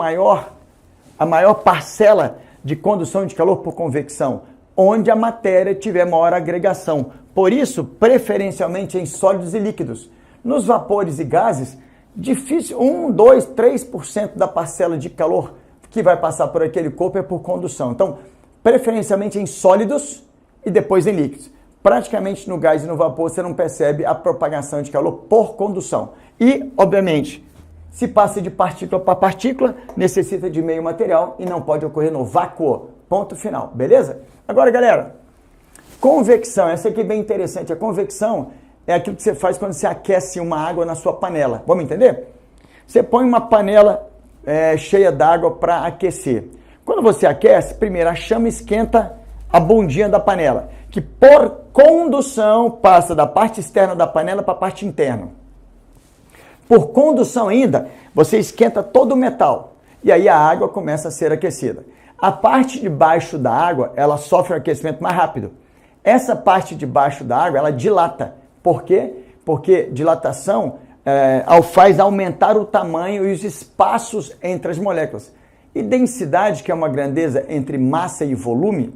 Speaker 1: a maior parcela de condução de calor por convecção? Onde a matéria tiver maior agregação. Por isso, preferencialmente em sólidos e líquidos. Nos vapores e gases, difícil, 1, 2, 3% da parcela de calor que vai passar por aquele corpo é por condução. Então, preferencialmente em sólidos e depois em líquidos. Praticamente no gás e no vapor você não percebe a propagação de calor por condução. E, obviamente, se passa de partícula para partícula, necessita de meio material e não pode ocorrer no vácuo. Ponto final, beleza? Agora, galera, convecção, essa aqui é bem interessante. A convecção é aquilo que você faz quando você aquece uma água na sua panela. Vamos entender? Você põe uma panela cheia d'água para aquecer. Quando você aquece, primeiro a chama esquenta a bundinha da panela, que por condução passa da parte externa da panela para a parte interna. Por condução ainda, você esquenta todo o metal e aí a água começa a ser aquecida. A parte de baixo da água, ela sofre um aquecimento mais rápido. Essa parte de baixo da água, ela dilata. Por quê? Porque dilatação faz aumentar o tamanho e os espaços entre as moléculas. E densidade, que é uma grandeza entre massa e volume,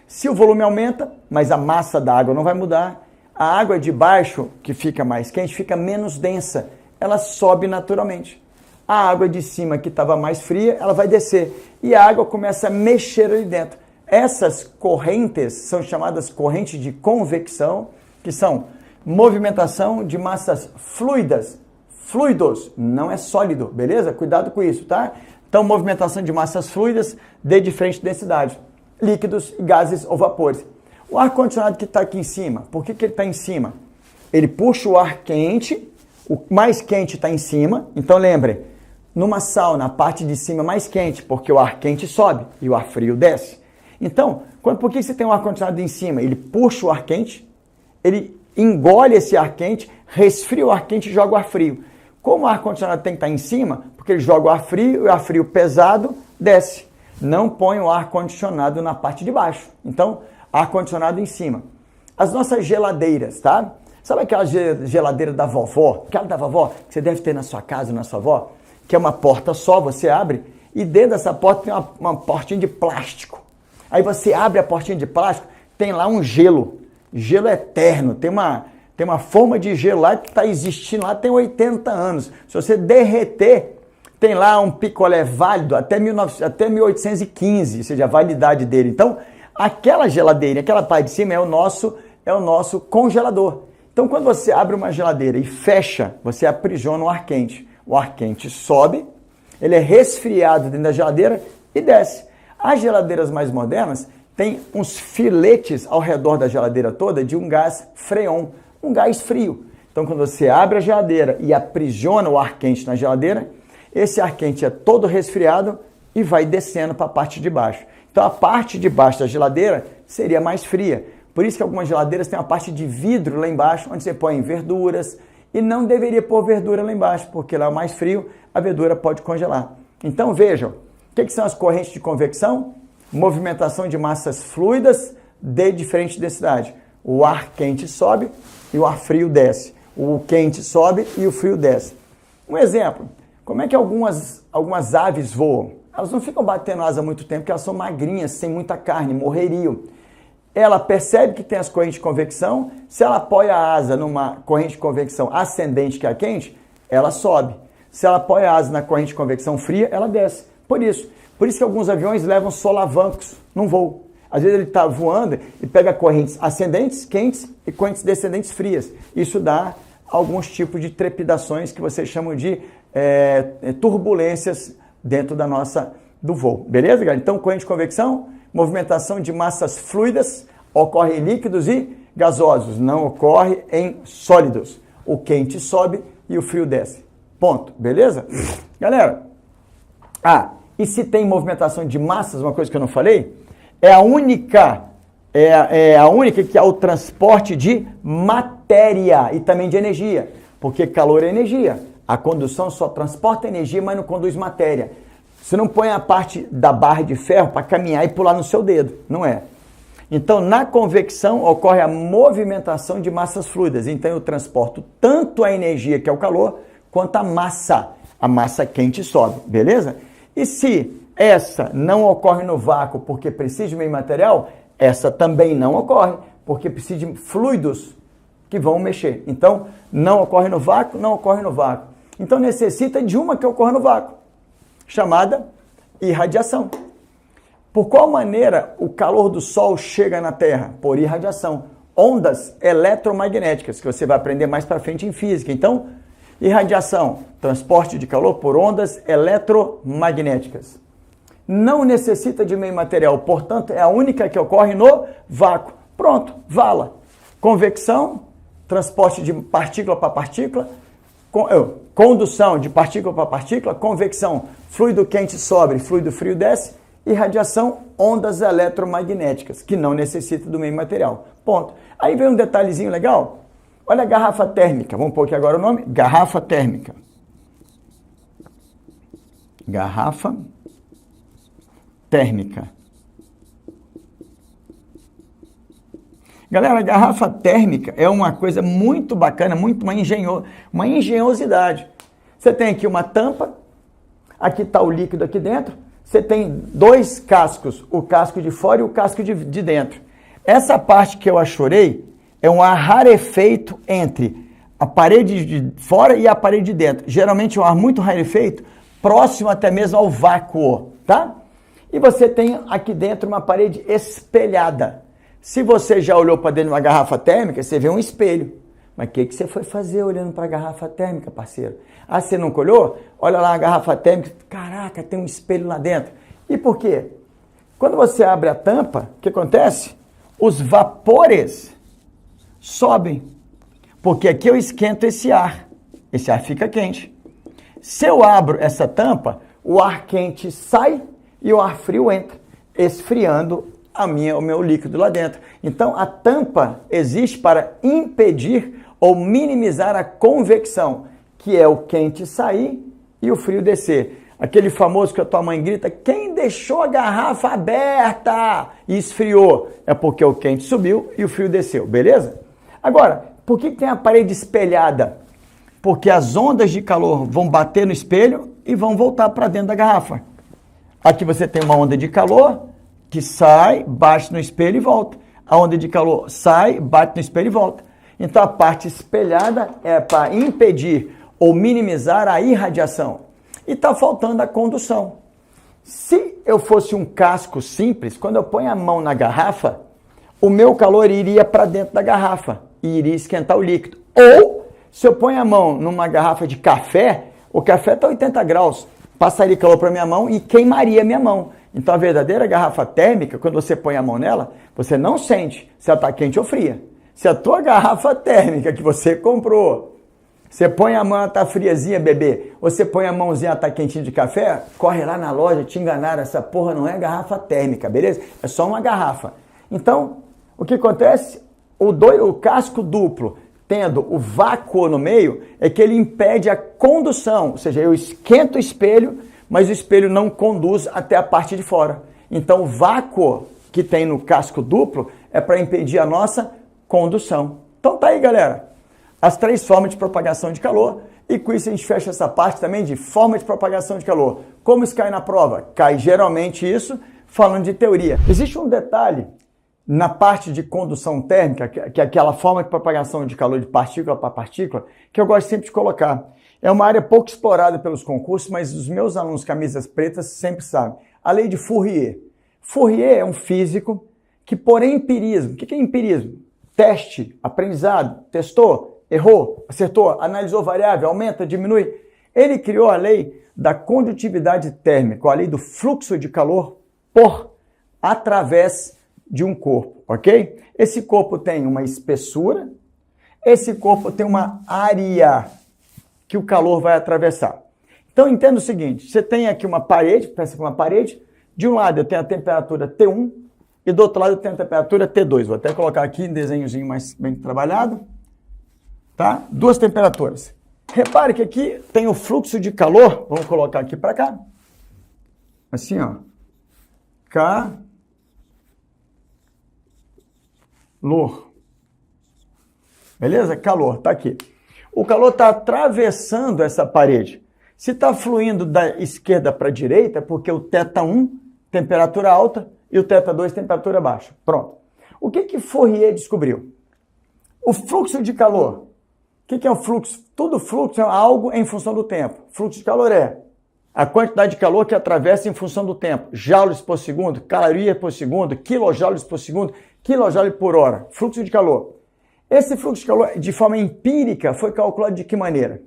Speaker 1: se o volume aumenta, mas a massa da água não vai mudar, a água de baixo, que fica mais quente, fica menos densa. Ela sobe naturalmente. A água de cima, que estava mais fria, ela vai descer. E a água começa a mexer ali dentro. Essas correntes são chamadas correntes de convecção, que são movimentação de massas fluidas. Fluidos, não é sólido, beleza? Cuidado com isso, tá? Então, movimentação de massas fluidas de diferente densidade. Líquidos, gases ou vapores. O ar-condicionado que está aqui em cima, por que ele está em cima? Ele puxa o ar quente, o mais quente está em cima. Então, lembre, numa sauna, a parte de cima é mais quente, porque o ar quente sobe e o ar frio desce. Então, por que você tem um ar-condicionado em cima? Ele puxa o ar quente, ele engole esse ar quente, resfria o ar quente e joga o ar frio. Como o ar-condicionado tem que estar em cima, porque ele joga o ar frio e o ar frio pesado desce. Não põe o ar-condicionado na parte de baixo. Então, ar-condicionado em cima. As nossas geladeiras, tá? Sabe aquela geladeira da vovó? Aquela da vovó que você deve ter na sua casa, na sua avó? Que é uma porta só, você abre e dentro dessa porta tem uma portinha de plástico. Aí você abre a portinha de plástico, tem lá um gelo. Gelo eterno. Tem uma forma de gelo lá que está existindo lá tem 80 anos. Se você derreter, tem lá um picolé válido até 1815, ou seja, a validade dele. Então, aquela geladeirinha, aquela parte de cima é o nosso congelador. Então, quando você abre uma geladeira e fecha, você aprisiona o ar quente. O ar quente sobe, ele é resfriado dentro da geladeira e desce. As geladeiras mais modernas têm uns filetes ao redor da geladeira toda de um gás freon, um gás frio. Então, quando você abre a geladeira e aprisiona o ar quente na geladeira, esse ar quente é todo resfriado e vai descendo para a parte de baixo. Então, a parte de baixo da geladeira seria mais fria. Por isso que algumas geladeiras têm uma parte de vidro lá embaixo, onde você põe verduras, e não deveria pôr verdura lá embaixo, porque lá é mais frio, a verdura pode congelar. Então, vejam, o que são as correntes de convecção? Movimentação de massas fluidas de diferente densidade. O ar quente sobe e o ar frio desce. O quente sobe e o frio desce. Um exemplo, como é que algumas aves voam? Elas não ficam batendo asa há muito tempo, porque elas são magrinhas, sem muita carne, morreriam. Ela percebe que tem as correntes de convecção, se ela apoia a asa numa corrente de convecção ascendente, que é a quente, ela sobe. Se ela apoia a asa na corrente de convecção fria, ela desce. Por isso que alguns aviões levam solavancos num voo. Às vezes ele está voando e pega correntes ascendentes, quentes, e correntes descendentes frias. Isso dá alguns tipos de trepidações que vocês chamam de turbulências dentro do voo. Beleza, galera? Então, corrente de convecção, movimentação de massas fluidas, ocorre em líquidos e gasosos, não ocorre em sólidos. O quente sobe e o frio desce. Ponto. Beleza? Galera, e se tem movimentação de massas, uma coisa que eu não falei, é a única que é o transporte de matéria e também de energia, porque calor é energia. A condução só transporta energia, mas não conduz matéria. Você não põe a parte da barra de ferro para caminhar e pular no seu dedo, não é? Então, na convecção ocorre a movimentação de massas fluidas. Então, eu transporto tanto a energia, que é o calor, quanto a massa. A massa quente sobe, beleza? E se essa não ocorre no vácuo porque precisa de meio material, essa também não ocorre porque precisa de fluidos que vão mexer. Então, não ocorre no vácuo, não ocorre no vácuo. Então, necessita de uma que ocorra no vácuo, chamada irradiação. Por qual maneira o calor do Sol chega na Terra? Por irradiação. Ondas eletromagnéticas, que você vai aprender mais para frente em física. Então, irradiação, transporte de calor por ondas eletromagnéticas. Não necessita de meio material, portanto, é a única que ocorre no vácuo. Pronto, vala. Convecção, transporte de partícula para partícula, condução de partícula para partícula, convecção, fluido quente sobe, fluido frio desce, e radiação, ondas eletromagnéticas, que não necessitam do meio material. Ponto. Aí vem um detalhezinho legal. Olha a garrafa térmica. Vamos pôr aqui agora o nome. Garrafa térmica. Garrafa térmica. Galera, a garrafa térmica é uma coisa muito bacana, uma engenhosidade. Você tem aqui uma tampa, aqui está o líquido aqui dentro, você tem dois cascos, o casco de fora e o casco de dentro. Essa parte que eu achorei é um ar rarefeito entre a parede de fora e a parede de dentro. Geralmente é um ar muito rarefeito, próximo até mesmo ao vácuo, tá? E você tem aqui dentro uma parede espelhada. Se você já olhou para dentro de uma garrafa térmica, você vê um espelho. Mas o que você foi fazer olhando para a garrafa térmica, parceiro? Ah, você nunca olhou? Olha lá a garrafa térmica, caraca, tem um espelho lá dentro. E por quê? Quando você abre a tampa, o que acontece? Os vapores sobem. Porque aqui eu esquento esse ar fica quente. Se eu abro essa tampa, o ar quente sai e o ar frio entra, esfriando o meu líquido lá dentro. Então, a tampa existe para impedir ou minimizar a convecção, que é o quente sair e o frio descer. Aquele famoso que a tua mãe grita, quem deixou a garrafa aberta e esfriou? É porque o quente subiu e o frio desceu, beleza? Agora, por que tem a parede espelhada? Porque as ondas de calor vão bater no espelho e vão voltar para dentro da garrafa. Aqui você tem uma onda de calor que sai, bate no espelho e volta. A onda de calor sai, bate no espelho e volta. Então a parte espelhada é para impedir ou minimizar a irradiação. E está faltando a condução. Se eu fosse um casco simples, quando eu ponho a mão na garrafa, o meu calor iria para dentro da garrafa e iria esquentar o líquido. Ou, se eu ponho a mão numa garrafa de café, o café está 80 graus, passaria calor para minha mão e queimaria minha mão. Então, a verdadeira garrafa térmica, quando você põe a mão nela, você não sente se ela está quente ou fria. Se a tua garrafa térmica que você comprou, você põe a mão, ela está friazinha, bebê, ou você põe a mãozinha, ela está quentinha de café, corre lá na loja, te enganaram, essa porra não é garrafa térmica, beleza? É só uma garrafa. Então, o que acontece? O casco duplo, tendo o vácuo no meio, é que ele impede a condução, ou seja, eu esquento o espelho, mas o espelho não conduz até a parte de fora. Então, o vácuo que tem no casco duplo é para impedir a nossa condução. Então tá aí, galera, as 3 formas de propagação de calor, e com isso a gente fecha essa parte também de forma de propagação de calor. Como isso cai na prova? Cai geralmente isso, falando de teoria. Existe um detalhe na parte de condução térmica, que é aquela forma de propagação de calor de partícula para partícula, que eu gosto sempre de colocar. É uma área pouco explorada pelos concursos, mas os meus alunos camisas pretas sempre sabem. A lei de Fourier. Fourier é um físico que, por empirismo, o que é empirismo? Teste, aprendizado, testou, errou, acertou, analisou variável, aumenta, diminui. Ele criou a lei da condutividade térmica, a lei do fluxo de calor através de um corpo, ok? Esse corpo tem uma espessura, esse corpo tem uma área que o calor vai atravessar. Então, entenda o seguinte, você tem aqui uma parede, pensa que uma parede, de um lado eu tenho a temperatura T1 e do outro lado eu tenho a temperatura T2. Vou até colocar aqui um desenhozinho mais bem trabalhado, tá? 2 temperaturas. Repare que aqui tem o fluxo de calor, vamos colocar aqui para cá, assim, ó, calor. Beleza? Calor, tá aqui. O calor está atravessando essa parede. Se está fluindo da esquerda para a direita, é porque o θ1, temperatura alta, e o θ2, temperatura baixa. Pronto. O que Fourier descobriu? O fluxo de calor. O que é o fluxo? Todo fluxo é algo em função do tempo. Fluxo de calor é a quantidade de calor que atravessa em função do tempo. Joules por segundo, calorias por segundo, quilojoules por segundo, quilojoule por hora. Fluxo de calor. Esse fluxo de calor, de forma empírica, foi calculado de que maneira?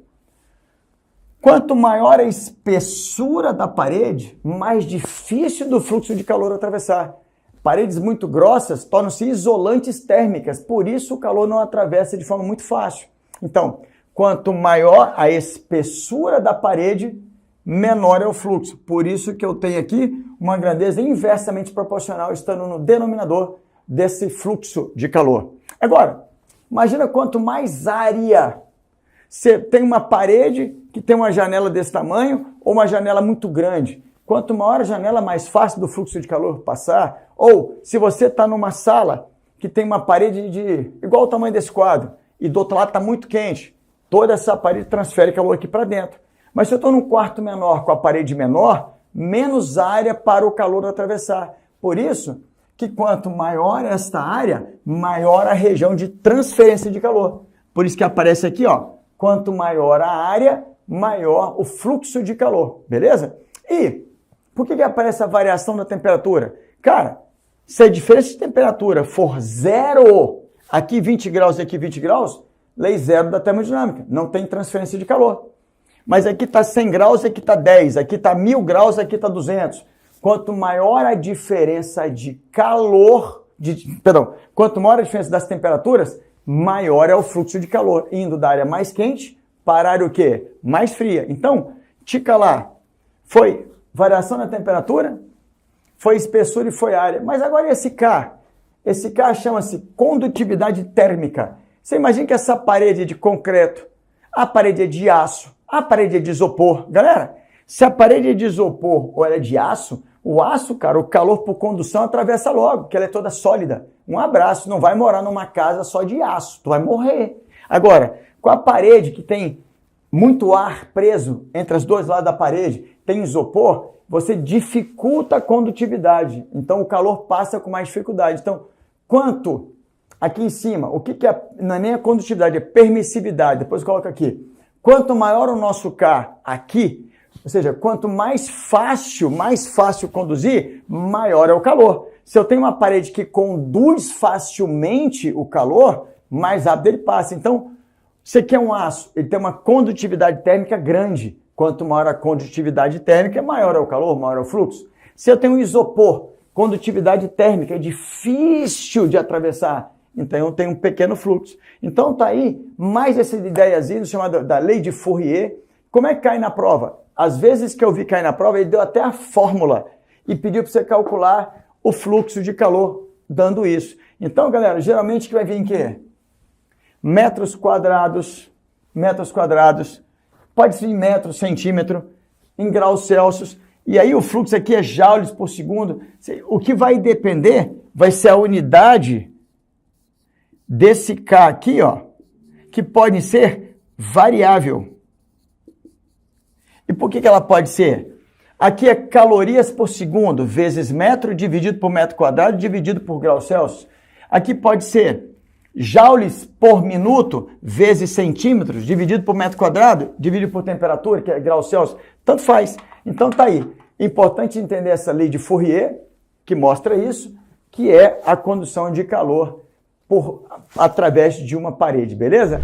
Speaker 1: Quanto maior a espessura da parede, mais difícil do fluxo de calor atravessar. Paredes muito grossas tornam-se isolantes térmicas, por isso o calor não atravessa de forma muito fácil. Então, quanto maior a espessura da parede, menor é o fluxo. Por isso que eu tenho aqui uma grandeza inversamente proporcional estando no denominador desse fluxo de calor. Agora, imagina quanto mais área. Você tem uma parede que tem uma janela desse tamanho ou uma janela muito grande. Quanto maior a janela, mais fácil do fluxo de calor passar. Ou se você está numa sala que tem uma parede de igual o tamanho desse quadro e do outro lado está muito quente, toda essa parede transfere calor aqui para dentro. Mas se eu estou num quarto menor com a parede menor, menos área para o calor atravessar. Por isso que quanto maior esta área, maior a região de transferência de calor. Por isso que aparece aqui, ó, quanto maior a área, maior o fluxo de calor, beleza? E por que aparece a variação da temperatura? Cara, se a diferença de temperatura for 0, aqui 20 graus e aqui 20 graus, lei 0 da termodinâmica, não tem transferência de calor. Mas aqui está 100 graus, aqui está 10, aqui está 1000 graus, aqui está 200. Quanto maior a diferença de calor, quanto maior a diferença das temperaturas, maior é o fluxo de calor, indo da área mais quente para a área o quê? Mais fria. Então, tica lá, foi variação na temperatura, foi espessura e foi área. Mas agora esse K? Esse K chama-se condutividade térmica. Você imagina que essa parede é de concreto, a parede é de aço, a parede é de isopor. Galera, se a parede é de isopor ou ela é de aço, o aço, cara, o calor por condução atravessa logo, porque ela é toda sólida. Um abraço, não vai morar numa casa só de aço, tu vai morrer. Agora, com a parede que tem muito ar preso entre os dois lados da parede, tem isopor, você dificulta a condutividade. Então, o calor passa com mais dificuldade. Então, quanto, aqui em cima, o que é, não é nem a condutividade, é permissividade. Depois coloca aqui. Quanto maior o nosso K aqui, ou seja, quanto mais fácil conduzir, maior é o calor. Se eu tenho uma parede que conduz facilmente o calor, mais rápido ele passa. Então, você quer um aço, ele tem uma condutividade térmica grande. Quanto maior a condutividade térmica, maior é o calor, maior é o fluxo. Se eu tenho um isopor, condutividade térmica é difícil de atravessar, então eu tenho um pequeno fluxo. Então tá aí mais essa ideiazinha chamada da lei de Fourier. Como é que cai na prova? Às vezes que eu vi cair na prova, ele deu até a fórmula e pediu para você calcular o fluxo de calor dando isso. Então, galera, geralmente que vai vir em quê? Metros quadrados, pode ser em metro, centímetro, em graus Celsius. E aí o fluxo aqui é joules por segundo. O que vai depender vai ser a unidade desse K aqui, ó, que pode ser variável. E por que ela pode ser? Aqui é calorias por segundo vezes metro dividido por metro quadrado dividido por graus Celsius. Aqui pode ser joules por minuto vezes centímetros dividido por metro quadrado dividido por temperatura, que é graus Celsius. Tanto faz. Então tá aí. Importante entender essa lei de Fourier, que mostra isso, que é a condução de calor através de uma parede, beleza?